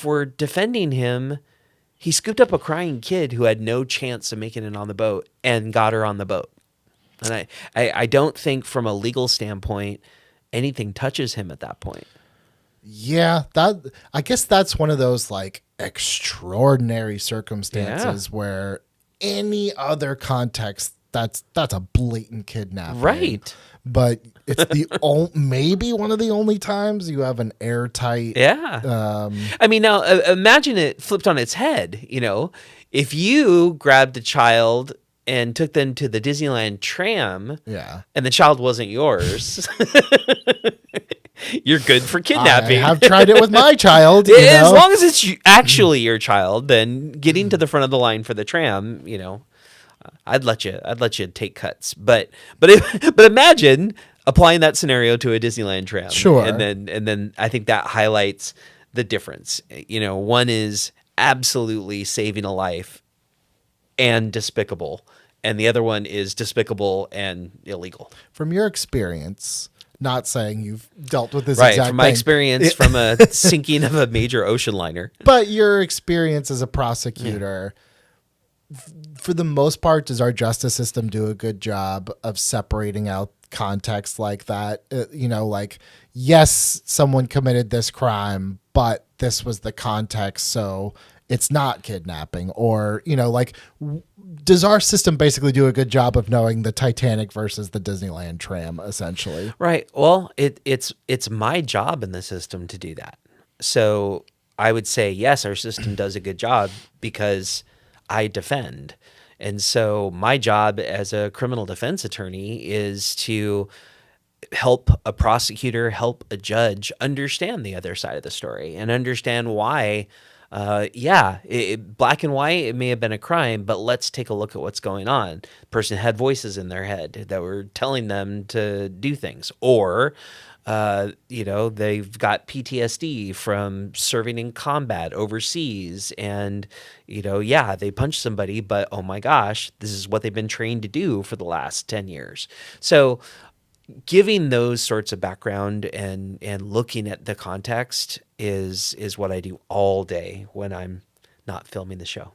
Speaker 1: we're defending him, he scooped up a crying kid who had no chance of making it on the boat and got her on the boat. And I don't think from a legal standpoint anything touches him at that point.
Speaker 2: Yeah, I guess that's one of those like extraordinary circumstances where any other context that's a blatant kidnapping.
Speaker 1: Right.
Speaker 2: But it's maybe one of the only times you have an airtight.
Speaker 1: Yeah. I mean, now imagine it flipped on its head. If you grabbed a child and took them to the Disneyland tram, and the child wasn't yours. You're good for kidnapping.
Speaker 2: I have tried it with my child.
Speaker 1: As long as it's actually your child, then getting to the front of the line for the tram, I'd let you take cuts. But imagine applying that scenario to a Disneyland tram.
Speaker 2: Sure.
Speaker 1: And then I think that highlights the difference. One is absolutely saving a life and despicable, and the other one is despicable and illegal.
Speaker 2: From your experience, not saying you've dealt with this
Speaker 1: Right,
Speaker 2: exact
Speaker 1: from my
Speaker 2: thing,
Speaker 1: experience from a sinking of a major ocean liner.
Speaker 2: but your experience as a prosecutor, for the most part, does our justice system do a good job of separating out context like that? Like, yes, someone committed this crime, but this was the context, so it's not kidnapping. Or, does our system basically do a good job of knowing the Titanic versus the Disneyland tram, essentially?
Speaker 1: Right. Well, it's my job in the system to do that. So I would say, yes, our system does a good job because I defend. And so my job as a criminal defense attorney is to help a prosecutor, help a judge understand the other side of the story and understand why, black and white, it may have been a crime, but let's take a look at what's going on. The person had voices in their head that were telling them to do things, or they've got PTSD from serving in combat overseas, and they punched somebody, but oh my gosh, this is what they've been trained to do for the last 10 years. So giving those sorts of background and looking at the context is what I do all day when I'm not filming the show.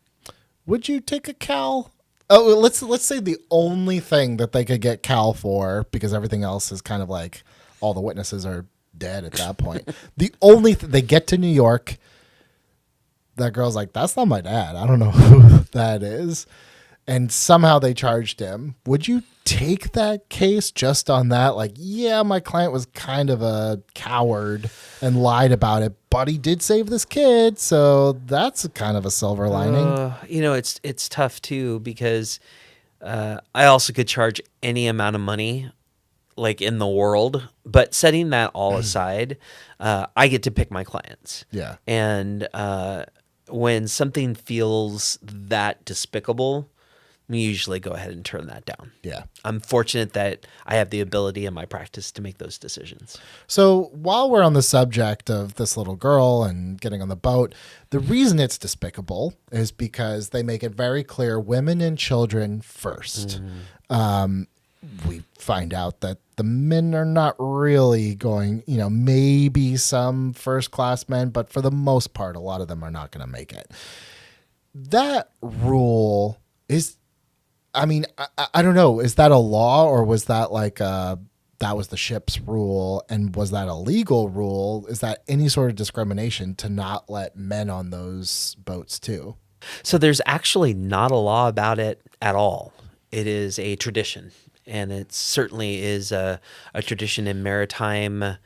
Speaker 2: Would you take a Cal? Oh, let's say the only thing that they could get Cal for, because everything else is kind of like all the witnesses are dead at that point. The only they get to New York, that girl's like, that's not my dad. I don't know who that is. And somehow they charged him. Would you take that case just on that? Like, yeah, my client was kind of a coward and lied about it, but he did save this kid. So that's kind of a silver lining.
Speaker 1: It's tough too, because I also could charge any amount of money like in the world, but setting that all aside, I get to pick my clients.
Speaker 2: Yeah.
Speaker 1: And when something feels that despicable, we usually go ahead and turn that down.
Speaker 2: Yeah.
Speaker 1: I'm fortunate that I have the ability in my practice to make those decisions.
Speaker 2: So while we're on the subject of this little girl and getting on the boat, the reason it's despicable is because they make it very clear women and children first. We find out that the men are not really going, maybe some first-class men, but for the most part, a lot of them are not going to make it. That rule is, I don't know. Is that a law, or was that like that was the ship's rule, and was that a legal rule? Is that any sort of discrimination to not let men on those boats too?
Speaker 1: So there's actually not a law about it at all. It is a tradition. And it certainly is a tradition in maritime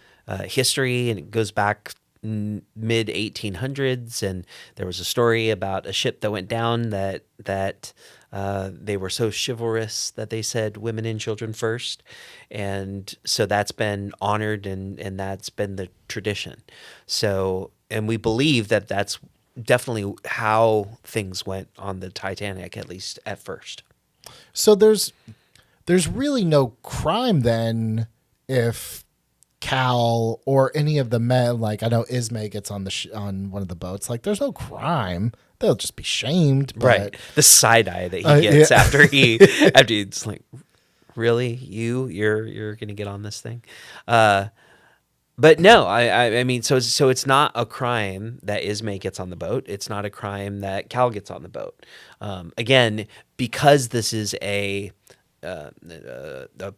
Speaker 1: history, and it goes back mid 1800s. And there was a story about a ship that went down that they were so chivalrous that they said women and children first, and so that's been honored, and that's been the tradition. So, and we believe that that's definitely how things went on the Titanic, at least at first.
Speaker 2: So there's really no crime then if Cal or any of the men, like I know Ismay gets on on one of the boats, like there's no crime. They'll just be shamed. But,
Speaker 1: right. The side eye that he gets after it's like, really, you're going to get on this thing. But no, I mean, so it's not a crime that Ismay gets on the boat. It's not a crime that Cal gets on the boat. Again, because this is a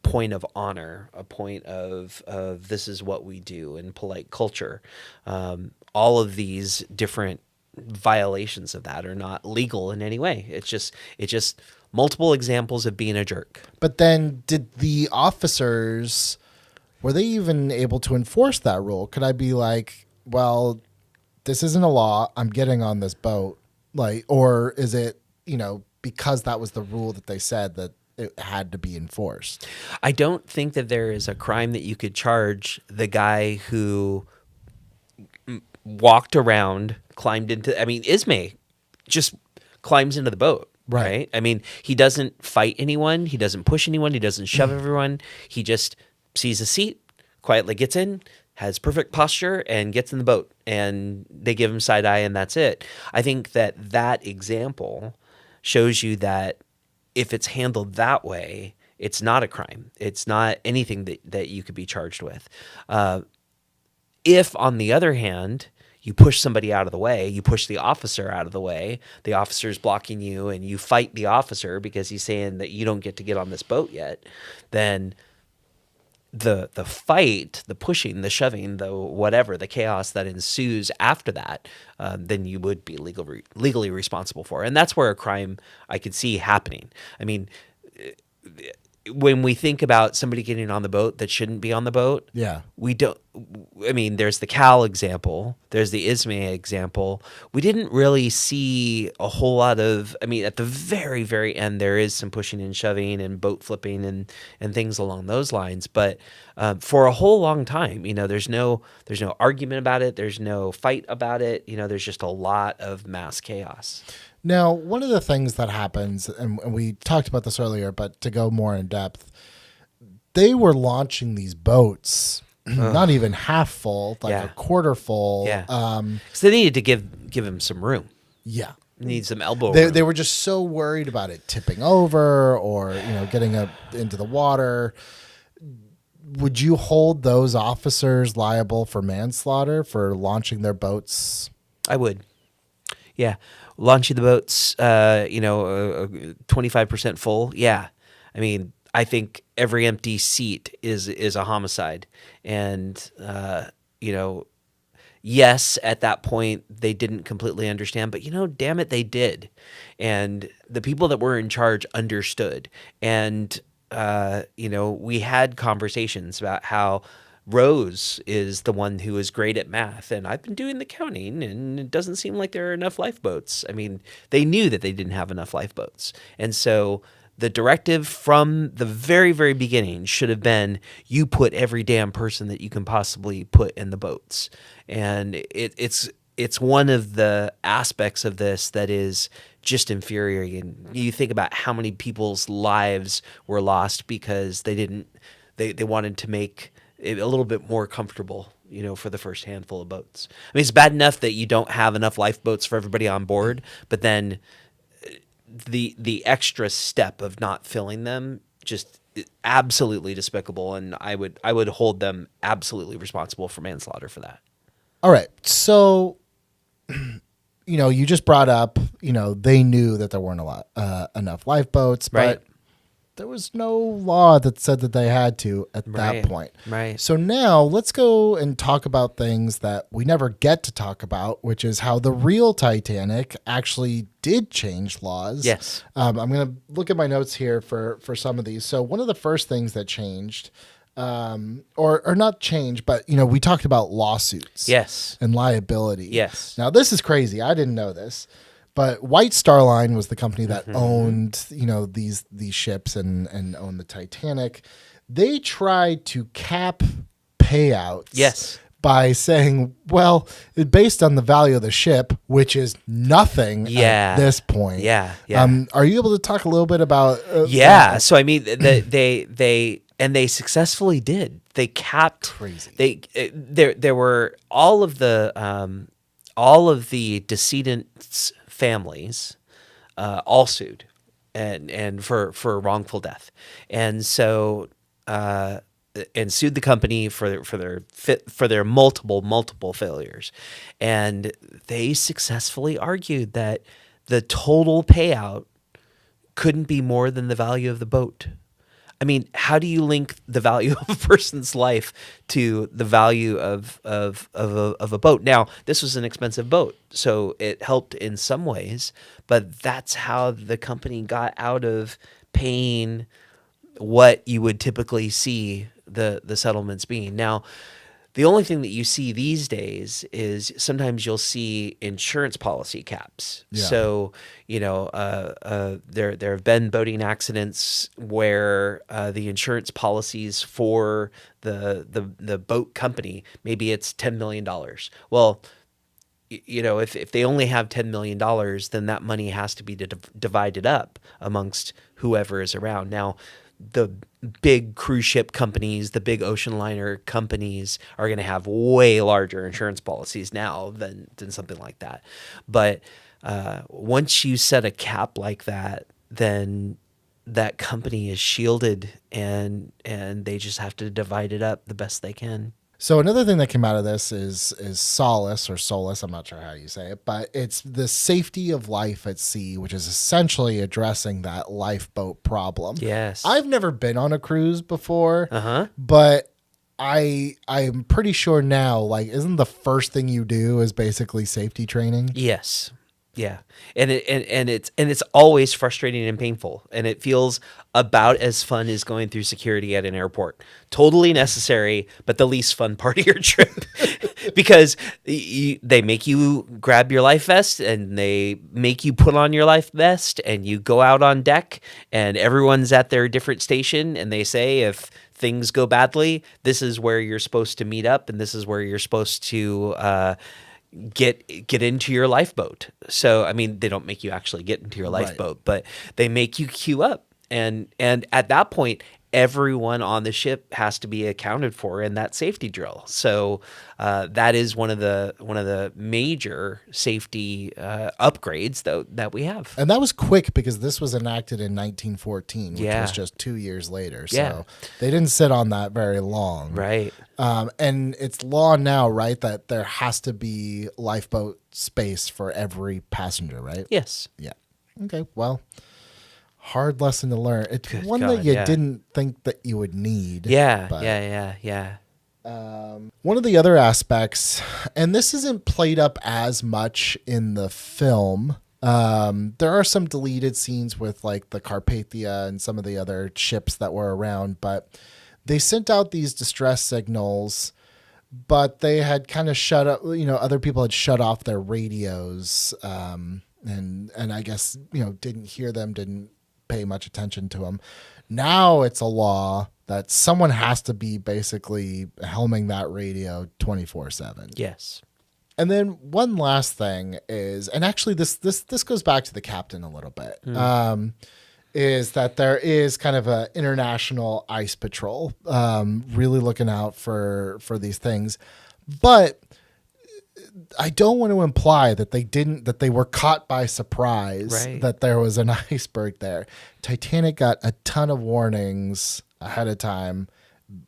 Speaker 1: point of honor, a point of this is what we do in polite culture. All of these different violations of that are not legal in any way. It's just multiple examples of being a jerk.
Speaker 2: But then did the officers, were they even able to enforce that rule? Could I be like, well, this isn't a law, I'm getting on this boat, like, or is it, because that was the rule that they said that it had to be enforced?
Speaker 1: I don't think that there is a crime that you could charge the guy who walked around, climbed into, Ismay just climbs into the boat, right? I mean, he doesn't fight anyone. He doesn't push anyone. He doesn't shove everyone. He just sees a seat, quietly gets in, has perfect posture, and gets in the boat. And they give him side eye, and that's it. I think that example shows you that if it's handled that way, it's not a crime. It's not anything that you could be charged with. If, on the other hand, you push somebody out of the way, you push the officer out of the way, the officer's blocking you, and you fight the officer because he's saying that you don't get to get on this boat yet, then the fight, the pushing, the shoving, the whatever, the chaos that ensues after that, then you would be legally responsible for. And that's where a crime I could see happening. I mean, when we think about somebody getting on the boat that shouldn't be on the boat, we don't. I mean, there's the Cal example, there's the Ismay example. We didn't really see a whole lot of. I mean, at the very, very end, there is some pushing and shoving and boat flipping and things along those lines. But for a whole long time, there's no argument about it. There's no fight about it. There's just a lot of mass chaos.
Speaker 2: Now, one of the things that happens, and we talked about this earlier, but to go more in depth, they were launching these boats, not even half full, like a quarter full.
Speaker 1: Yeah. So they needed to give him some room.
Speaker 2: Yeah.
Speaker 1: Need some elbow room.
Speaker 2: They were just so worried about it tipping over or, getting up into the water. Would you hold those officers liable for manslaughter for launching their boats?
Speaker 1: I would. Yeah. Launching the boats, 25% full. Yeah. I mean, I think every empty seat is a homicide. And, yes, at that point, they didn't completely understand, but, damn it, they did. And the people that were in charge understood. And, we had conversations about how Rose is the one who is great at math, and I've been doing the counting, and it doesn't seem like there are enough lifeboats. I mean, they knew that they didn't have enough lifeboats. And so the directive from the very, very beginning should have been, you put every damn person that you can possibly put in the boats. And it's one of the aspects of this that is just infuriating. You think about how many people's lives were lost because they wanted to make it a little bit more comfortable, for the first handful of boats. I mean, it's bad enough that you don't have enough lifeboats for everybody on board, but then the extra step of not filling them, just absolutely despicable. And I would hold them absolutely responsible for manslaughter for that.
Speaker 2: All right. So, you just brought up, they knew that there weren't enough lifeboats, but
Speaker 1: right.
Speaker 2: There was no law that said that they had to at that point.
Speaker 1: Right.
Speaker 2: So now let's go and talk about things that we never get to talk about, which is how the real Titanic actually did change laws.
Speaker 1: Yes.
Speaker 2: I'm going to look at my notes here for some of these. So one of the first things that changed, or not changed, but, we talked about lawsuits.
Speaker 1: Yes.
Speaker 2: And liability.
Speaker 1: Yes.
Speaker 2: Now, this is crazy. I didn't know this. But White Star Line was the company that owned, these ships and owned the Titanic. They tried to cap payouts.
Speaker 1: Yes.
Speaker 2: By saying, well, based on the value of the ship, which is nothing at this point.
Speaker 1: Yeah.
Speaker 2: Are you able to talk a little bit about?
Speaker 1: Yeah. So I mean, they successfully did. They capped.
Speaker 2: Crazy.
Speaker 1: There were all of the decedents' families all sued and for wrongful death, and so and sued the company for their multiple failures, and they successfully argued that the total payout couldn't be more than the value of the boat. I mean, how do you link the value of a person's life to the value of a boat? Now, this was an expensive boat, so it helped in some ways, but that's how the company got out of paying what you would typically see the settlements being. Now, the only thing that you see these days is sometimes you'll see insurance policy caps. Yeah. So, there have been boating accidents where the insurance policies for the boat company, maybe it's $10 million. Well, if they only have $10 million, then that money has to be divided up amongst whoever is around. Now, the big cruise ship companies, the big ocean liner companies are going to have way larger insurance policies now than something like that. But once you set a cap like that, then that company is shielded, and they just have to divide it up the best they can.
Speaker 2: So another thing that came out of this is solace or solace. I'm not sure how you say it, but it's the safety of life at sea, which is essentially addressing that lifeboat problem.
Speaker 1: Yes.
Speaker 2: I've never been on a cruise before, but I'm pretty sure now, like, isn't the first thing you do is basically safety training?
Speaker 1: Yes. Yeah. And it's always frustrating and painful, and it feels about as fun as going through security at an airport. Totally necessary, but the least fun part of your trip because they make you grab your life vest, and they make you put on your life vest, and you go out on deck, and everyone's at their different station, and they say if things go badly, this is where you're supposed to meet up, and this is where you're supposed to get into your lifeboat. So, I mean, they don't make you actually get into your lifeboat, but they make you queue up. And at that point, everyone on the ship has to be accounted for in that safety drill. So that is one of the major safety upgrades that we have.
Speaker 2: And that was quick because this was enacted in 1914, which was just 2 years later. So they didn't sit on that very long.
Speaker 1: Right.
Speaker 2: And it's law now, right, that there has to be lifeboat space for every passenger, right?
Speaker 1: Yes.
Speaker 2: Yeah. Okay. Well, hard lesson to learn. It's
Speaker 1: Good
Speaker 2: one
Speaker 1: God,
Speaker 2: that you didn't think that you would need.
Speaker 1: Yeah.
Speaker 2: But,
Speaker 1: Yeah.
Speaker 2: one of the other aspects, and this isn't played up as much in the film. There are some deleted scenes with like the Carpathia and some of the other ships that were around, but they sent out these distress signals, but they had kind of shut up, other people had shut off their radios, and I guess, didn't hear them, didn't pay much attention to them. Now it's a law that someone has to be basically helming that radio 24/7.
Speaker 1: Yes.
Speaker 2: And then one last thing is, and actually this goes back to the captain a little bit, is that there is kind of a international ice patrol, really looking out for these things. But I don't want to imply that they were caught by surprise, that there was an iceberg there. Titanic got a ton of warnings ahead of time.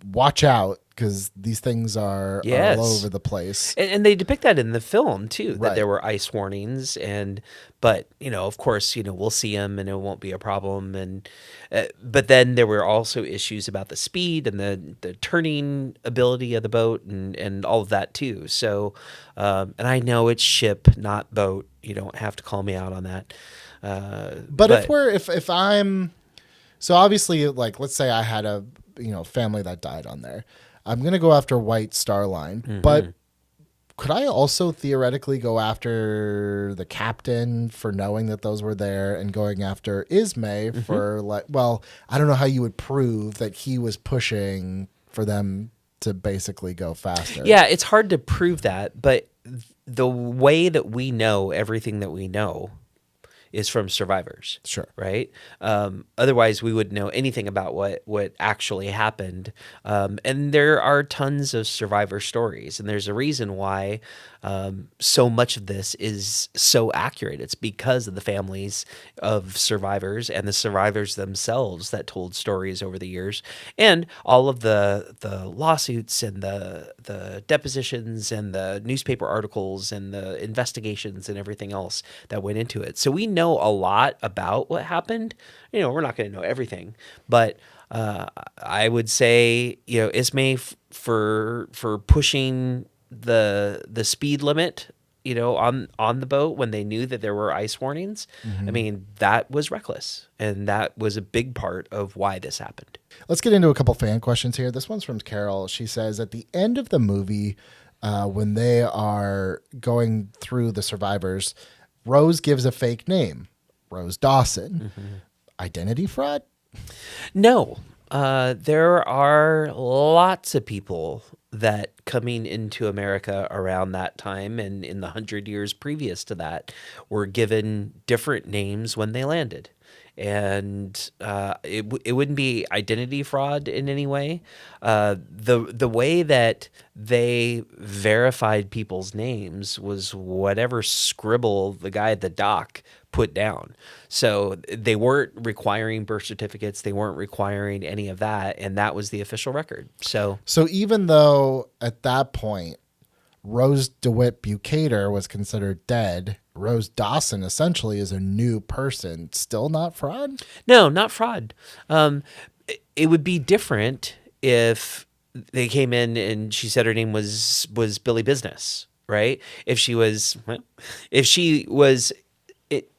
Speaker 2: Watch out, because these things are all over the place.
Speaker 1: And they depict that in the film too, that there were ice warnings, but of course, we'll see them and it won't be a problem. And but then there were also issues about the speed and the turning ability of the boat and all of that too. So, and I know it's ship, not boat. You don't have to call me out on that.
Speaker 2: But if I'm, so obviously, like, let's say I had a family that died on there, I'm going to go after White Star Line, but could I also theoretically go after the captain for knowing that those were there, and going after Ismay for I don't know how you would prove that he was pushing for them to basically go faster.
Speaker 1: Yeah, it's hard to prove that, but the way that we know everything that we know is from survivors.
Speaker 2: Sure.
Speaker 1: Right? Otherwise, we wouldn't know anything about what actually happened. And there are tons of survivor stories, and there's a reason why so much of this is so accurate. It's because of the families of survivors and the survivors themselves that told stories over the years, and all of the lawsuits and the depositions and the newspaper articles and the investigations and everything else that went into it. So we know a lot about what happened. We're not going to know everything, but I would say, Ismay for pushing the speed limit, on the boat when they knew that there were ice warnings. I mean, that was reckless, and that was a big part of why this happened.
Speaker 2: Let's get into a couple fan questions here. This one's from Carol. She says, at the end of the movie, when they are going through the survivors, Rose gives a fake name, Rose Dawson. Identity fraud?
Speaker 1: No. There are lots of people that coming into America around that time and in the 100 years previous to that were given different names when they landed. and it wouldn't be identity fraud in any way. The way that they verified people's names was whatever scribble the guy at the dock put down. So they weren't requiring birth certificates. They weren't requiring any of that. And that was the official record. So
Speaker 2: even though at that point, Rose DeWitt Bucator was considered dead, Rose Dawson essentially is a new person. Still not fraud?
Speaker 1: no, not fraud. It would be different if they came in and she said her name was Billy Business, right? If she was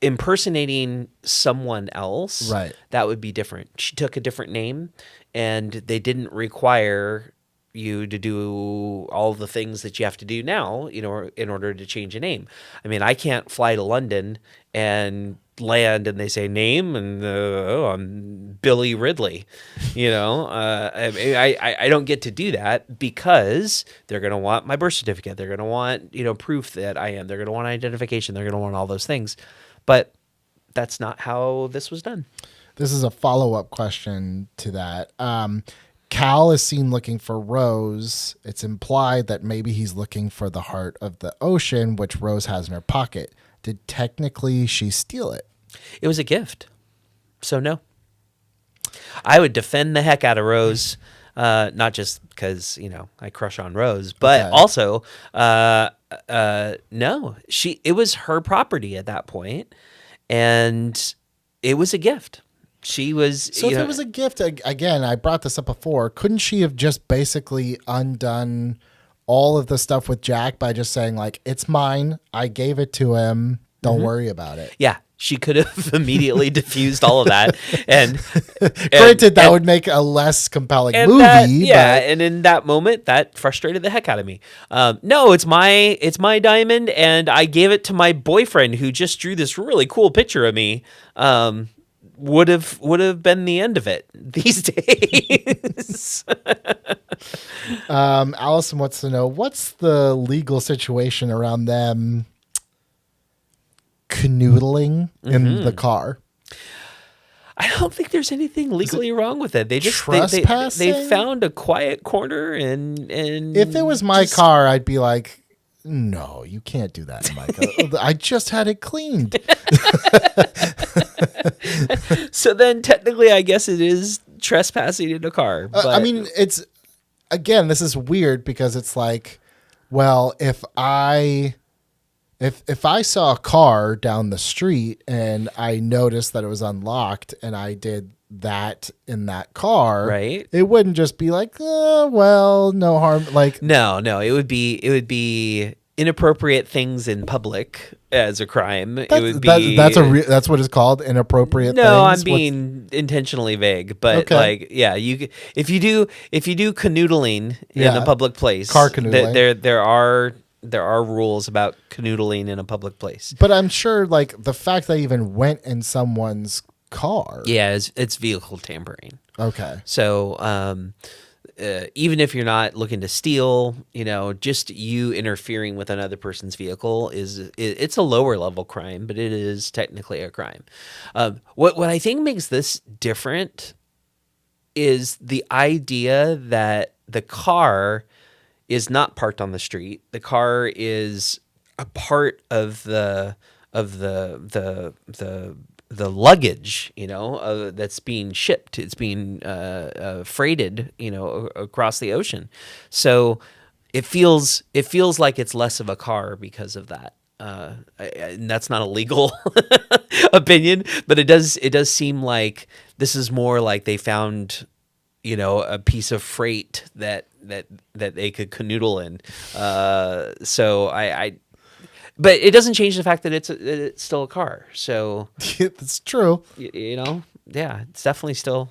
Speaker 1: impersonating someone else,
Speaker 2: Right.
Speaker 1: that would be different. She took a different name, and they didn't require you to do all the things that you have to do now, in order to change a name. I mean, I can't fly to London and land and they say name and I'm Billy Ridley. I don't get to do that because they're going to want my birth certificate. They're going to want, proof that I am. They're going to want identification. They're going to want all those things. But that's not how this was done.
Speaker 2: This is a follow-up question to that. Cal is seen looking for Rose. It's implied that maybe he's looking for the heart of the ocean, which Rose has in her pocket. Did technically she steal it?
Speaker 1: It was a gift. So no. I would defend the heck out of Rose, not just because, I crush on Rose, but also, no. It was her property at that point, and it was a gift. She was.
Speaker 2: So if it was a gift, again, I brought this up before, couldn't she have just basically undone all of the stuff with Jack by just saying, like, it's mine, I gave it to him, don't worry about it?
Speaker 1: Yeah, she could have immediately diffused all of that. And
Speaker 2: granted, that would make a less compelling movie.
Speaker 1: But and in that moment, that frustrated the heck out of me. No, it's my diamond, and I gave it to my boyfriend who just drew this really cool picture of me. Would have been the end of it these days.
Speaker 2: Allison wants to know, what's the legal situation around them canoodling in the car?
Speaker 1: I don't think there's anything legally wrong with it. They just
Speaker 2: trespassing?
Speaker 1: they found a quiet corner and
Speaker 2: if it was my car, I'd be like, no, you can't do that, Micah. I just had it cleaned.
Speaker 1: So then technically, I guess it is trespassing in a car. But
Speaker 2: I mean, it's, again, this is weird because it's like, well, if I saw a car down the street and I noticed that it was unlocked and I did that in that car,
Speaker 1: right?
Speaker 2: It wouldn't just be like, well, no harm. Like,
Speaker 1: no, it would be inappropriate things in public as a crime. It would be
Speaker 2: that's what it's called, inappropriate things.
Speaker 1: No, I'm being intentionally vague, but
Speaker 2: okay.
Speaker 1: Like, yeah, if you do canoodling in a public place,
Speaker 2: car canoodling,
Speaker 1: there are rules about canoodling in a public place.
Speaker 2: But I'm sure, like, the fact that I even went in someone's car,
Speaker 1: it's vehicle tampering.
Speaker 2: Okay,
Speaker 1: so even if you're not looking to steal, just you interfering with another person's vehicle it's a lower level crime, but it is technically a crime. What I think makes this different is the idea that the car is not parked on the street. The car is a part of the luggage, that's being shipped. It's being freighted, across the ocean. So it feels like it's less of a car because of that. And that's not a legal opinion, but it does seem like this is more like they found, a piece of freight that they could canoodle in. But it doesn't change the fact that it's still a car. So
Speaker 2: it's true.
Speaker 1: Yeah, it's definitely still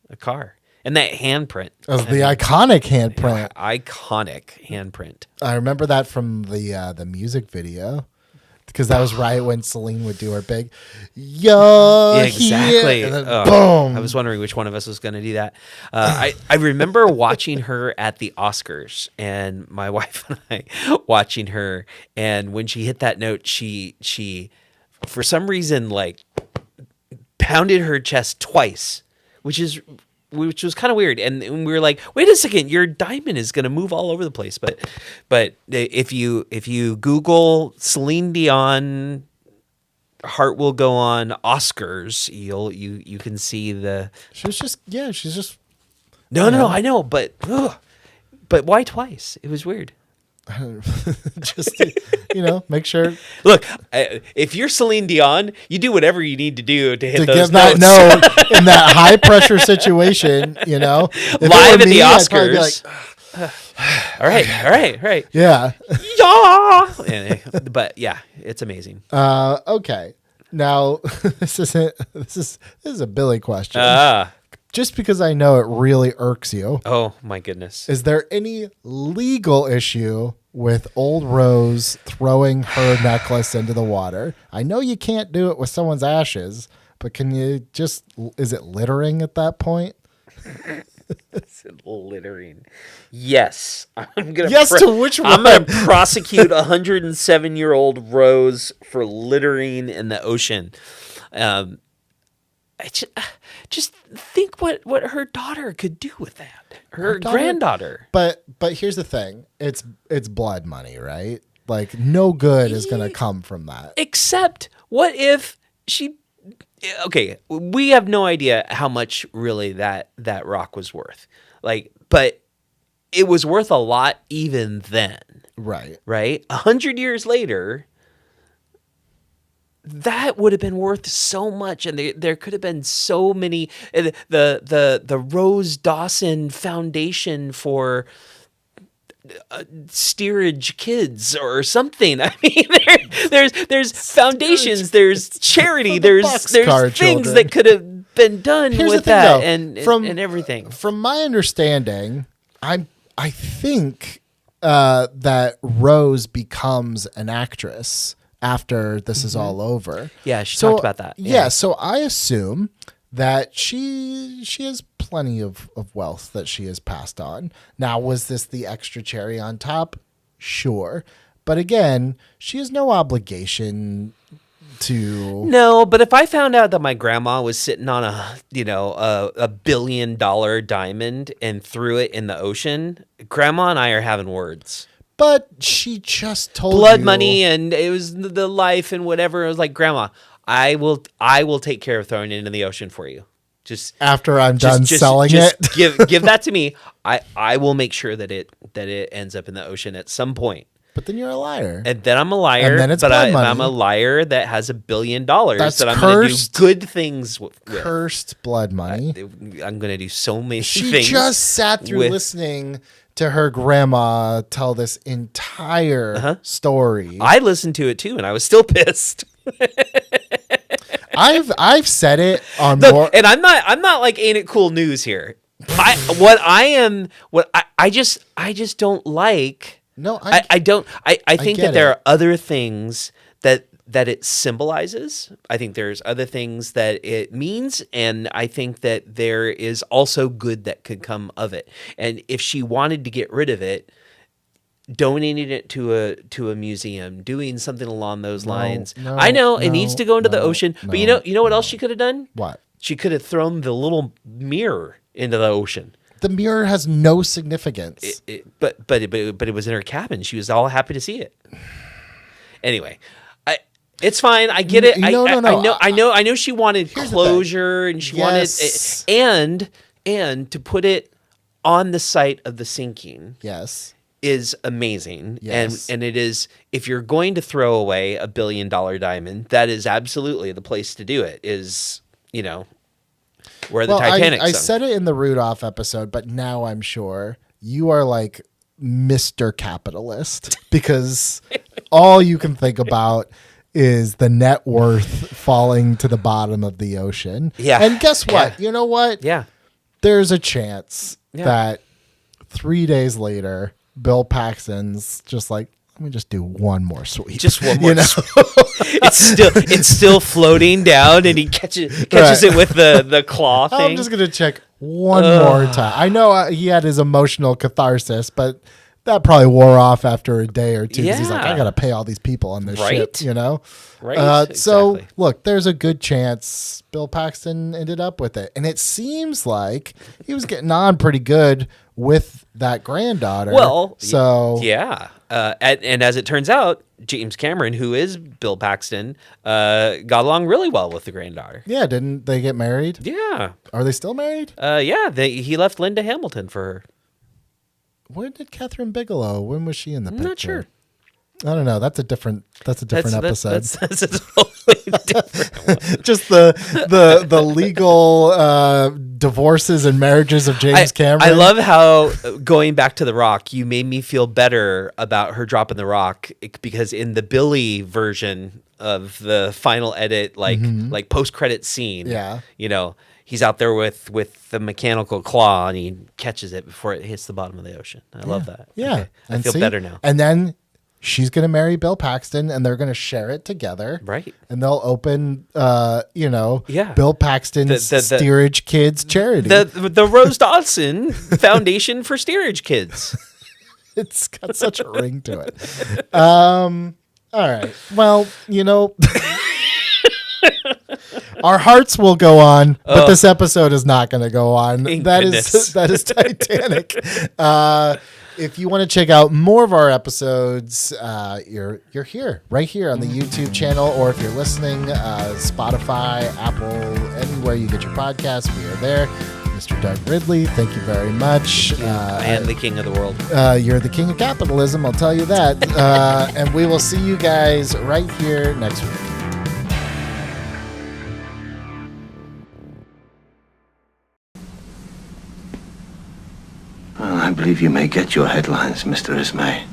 Speaker 1: a car. And that handprint.
Speaker 2: The iconic handprint.
Speaker 1: Iconic handprint.
Speaker 2: I remember that from the music video. Because that was right when Celine would do her big, yeah,
Speaker 1: exactly.
Speaker 2: And then, boom.
Speaker 1: I was wondering which one of us was going to do that. I remember watching her at the Oscars, and my wife and I watching her. And when she hit that note, she for some reason, like, pounded her chest twice, which was kind of weird. And we were like, wait a second, your diamond is going to move all over the place. But if you Google Celine Dion, Heart Will Go On Oscars, you can see the.
Speaker 2: She's just.
Speaker 1: No, I know, but why twice? It was weird.
Speaker 2: Just make sure.
Speaker 1: Look, if you're Celine Dion, you do whatever you need to do to hit
Speaker 2: To
Speaker 1: those
Speaker 2: give
Speaker 1: notes.
Speaker 2: that note in that high pressure situation, If it
Speaker 1: Live
Speaker 2: were
Speaker 1: at
Speaker 2: me,
Speaker 1: the
Speaker 2: I'd probably be
Speaker 1: Oscars. All right.
Speaker 2: yeah.
Speaker 1: Yeah. But yeah, it's amazing.
Speaker 2: Okay. Now this is a Billy question. Just because I know it really irks you.
Speaker 1: Oh my goodness.
Speaker 2: Is there any legal issue with old Rose throwing her necklace into the water? I know you can't do it with someone's ashes, but can you is it littering at that point?
Speaker 1: It's littering. Yes. I'm gonna
Speaker 2: to which one?
Speaker 1: I'm going to prosecute 107-year-old Rose for littering in the ocean. I just think what her daughter could do with that. Her granddaughter.
Speaker 2: But here's the thing. It's blood money, right? Like no good is going to come from that.
Speaker 1: Except what if she okay, we have no idea how much really that rock was worth. But it was worth a lot even then.
Speaker 2: Right.
Speaker 1: Right? 100 years later, that would have been worth so much, and there could have been so many. The Rose Dawson Foundation for steerage kids or something. I mean, there's foundations, there's charity, there's things
Speaker 2: children.
Speaker 1: that could have been done
Speaker 2: Here's
Speaker 1: with
Speaker 2: the thing,
Speaker 1: that,
Speaker 2: though,
Speaker 1: and everything.
Speaker 2: From my understanding, I think that Rose becomes an actress after this is all over.
Speaker 1: Yeah, she talked about that.
Speaker 2: Yeah, so I assume that she has plenty of wealth that she has passed on. Now, was this the extra cherry on top? Sure. But again, she has no obligation to...
Speaker 1: No, but if I found out that my grandma was sitting on a $1 billion diamond and threw it in the ocean, grandma and I are having words.
Speaker 2: But she just told
Speaker 1: blood
Speaker 2: you...
Speaker 1: money, and it was the life and whatever. It was like, Grandma, I will take care of throwing it into the ocean for you. Just
Speaker 2: after I'm done selling it,
Speaker 1: give that to me. I will make sure that it ends up in the ocean at some point.
Speaker 2: But then you're a liar.
Speaker 1: And then I'm a liar.
Speaker 2: And then it's blood money.
Speaker 1: I'm a liar that has $1 billion that I'm going to do good things with.
Speaker 2: Cursed blood money.
Speaker 1: I'm going to do so many
Speaker 2: she
Speaker 1: things.
Speaker 2: She just sat through listening to her grandma tell this entire story.
Speaker 1: I listened to it too, and I was still pissed.
Speaker 2: I've said it on
Speaker 1: Look,
Speaker 2: more,
Speaker 1: and I'm not like ain't it cool news here. I just don't like.
Speaker 2: No,
Speaker 1: I don't. I think that there are other things that it symbolizes. I think there's other things that it means, and I think that there is also good that could come of it. And if she wanted to get rid of it, donating it to a museum, doing something along those lines. I know it needs to go into the ocean, but you know what else she could have done?
Speaker 2: What?
Speaker 1: She could have thrown the little mirror into the ocean.
Speaker 2: The mirror has no significance.
Speaker 1: But it was in her cabin. She was all happy to see it. Anyway, it's fine. I get it.
Speaker 2: No.
Speaker 1: I know she wanted closure, and she wanted and to put it on the site of the sinking.
Speaker 2: Yes.
Speaker 1: Is amazing.
Speaker 2: Yes.
Speaker 1: And it is, if you're going to throw away $1 billion diamond, that is absolutely the place to do it, is, where the Titanic
Speaker 2: I
Speaker 1: sunk.
Speaker 2: said it in the Rudolph episode, but now I'm sure you are like Mr. Capitalist, because all you can think about is the net worth falling to the bottom of the ocean.
Speaker 1: Yeah.
Speaker 2: And guess what?
Speaker 1: Yeah.
Speaker 2: You know what?
Speaker 1: Yeah.
Speaker 2: There's a chance that 3 days later, Bill Paxton's just like, let me just do one more sweep.
Speaker 1: Just one more sweep. It's still floating down, and he catches it with the claw thing.
Speaker 2: I'm just going to check one more time. I know he had his emotional catharsis, but that probably wore off after a day or two. 'Cause he's like,
Speaker 1: Yeah.
Speaker 2: I got to pay all these people on this ship,
Speaker 1: Right.
Speaker 2: you know?
Speaker 1: Right.
Speaker 2: So
Speaker 1: Exactly.
Speaker 2: look, there's a good chance Bill Paxton ended up with it. And it seems like he was getting on pretty good with that granddaughter.
Speaker 1: Well,
Speaker 2: so
Speaker 1: yeah. And as it turns out, James Cameron, who is Bill Paxton, got along really well with the granddaughter.
Speaker 2: yeah, didn't they get married?
Speaker 1: Yeah.
Speaker 2: Are they still married?
Speaker 1: Yeah. He left Linda Hamilton for her.
Speaker 2: Where did Catherine Bigelow? When was she in the picture?
Speaker 1: I'm not sure.
Speaker 2: I don't know. That's a different episode.
Speaker 1: That's a totally different one.
Speaker 2: Just the legal divorces and marriages of James Cameron.
Speaker 1: I love how, going back to The Rock, you made me feel better about her dropping The Rock, because in the Billy version of the final edit, like post-credit scene,
Speaker 2: Yeah.
Speaker 1: you know, he's out there with the mechanical claw and he catches it before it hits the bottom of the ocean. I love that.
Speaker 2: Yeah.
Speaker 1: Okay. I
Speaker 2: And
Speaker 1: feel
Speaker 2: see?
Speaker 1: better now.
Speaker 2: And then she's going to marry Bill Paxton and they're going to share it together.
Speaker 1: Right.
Speaker 2: And they'll open,
Speaker 1: Yeah.
Speaker 2: Bill Paxton's
Speaker 1: The-
Speaker 2: Steerage Kids charity.
Speaker 1: The Rose Dawson Foundation for Steerage Kids.
Speaker 2: It's got such a ring to it. All right. Well, our hearts will go on, but this episode is not going to go on.
Speaker 1: Thank
Speaker 2: That
Speaker 1: goodness.
Speaker 2: is Titanic. If you want to check out more of our episodes, you're here, right here on the YouTube channel, or if you're listening, Spotify, Apple, anywhere you get your podcasts, we are there. Mr. Doug Ridley, thank you very much.
Speaker 1: I am the king of the world.
Speaker 2: You're the king of capitalism, I'll tell you that. And we will see you guys right here next week.
Speaker 3: Well, I believe you may get your headlines, Mr. Ismay.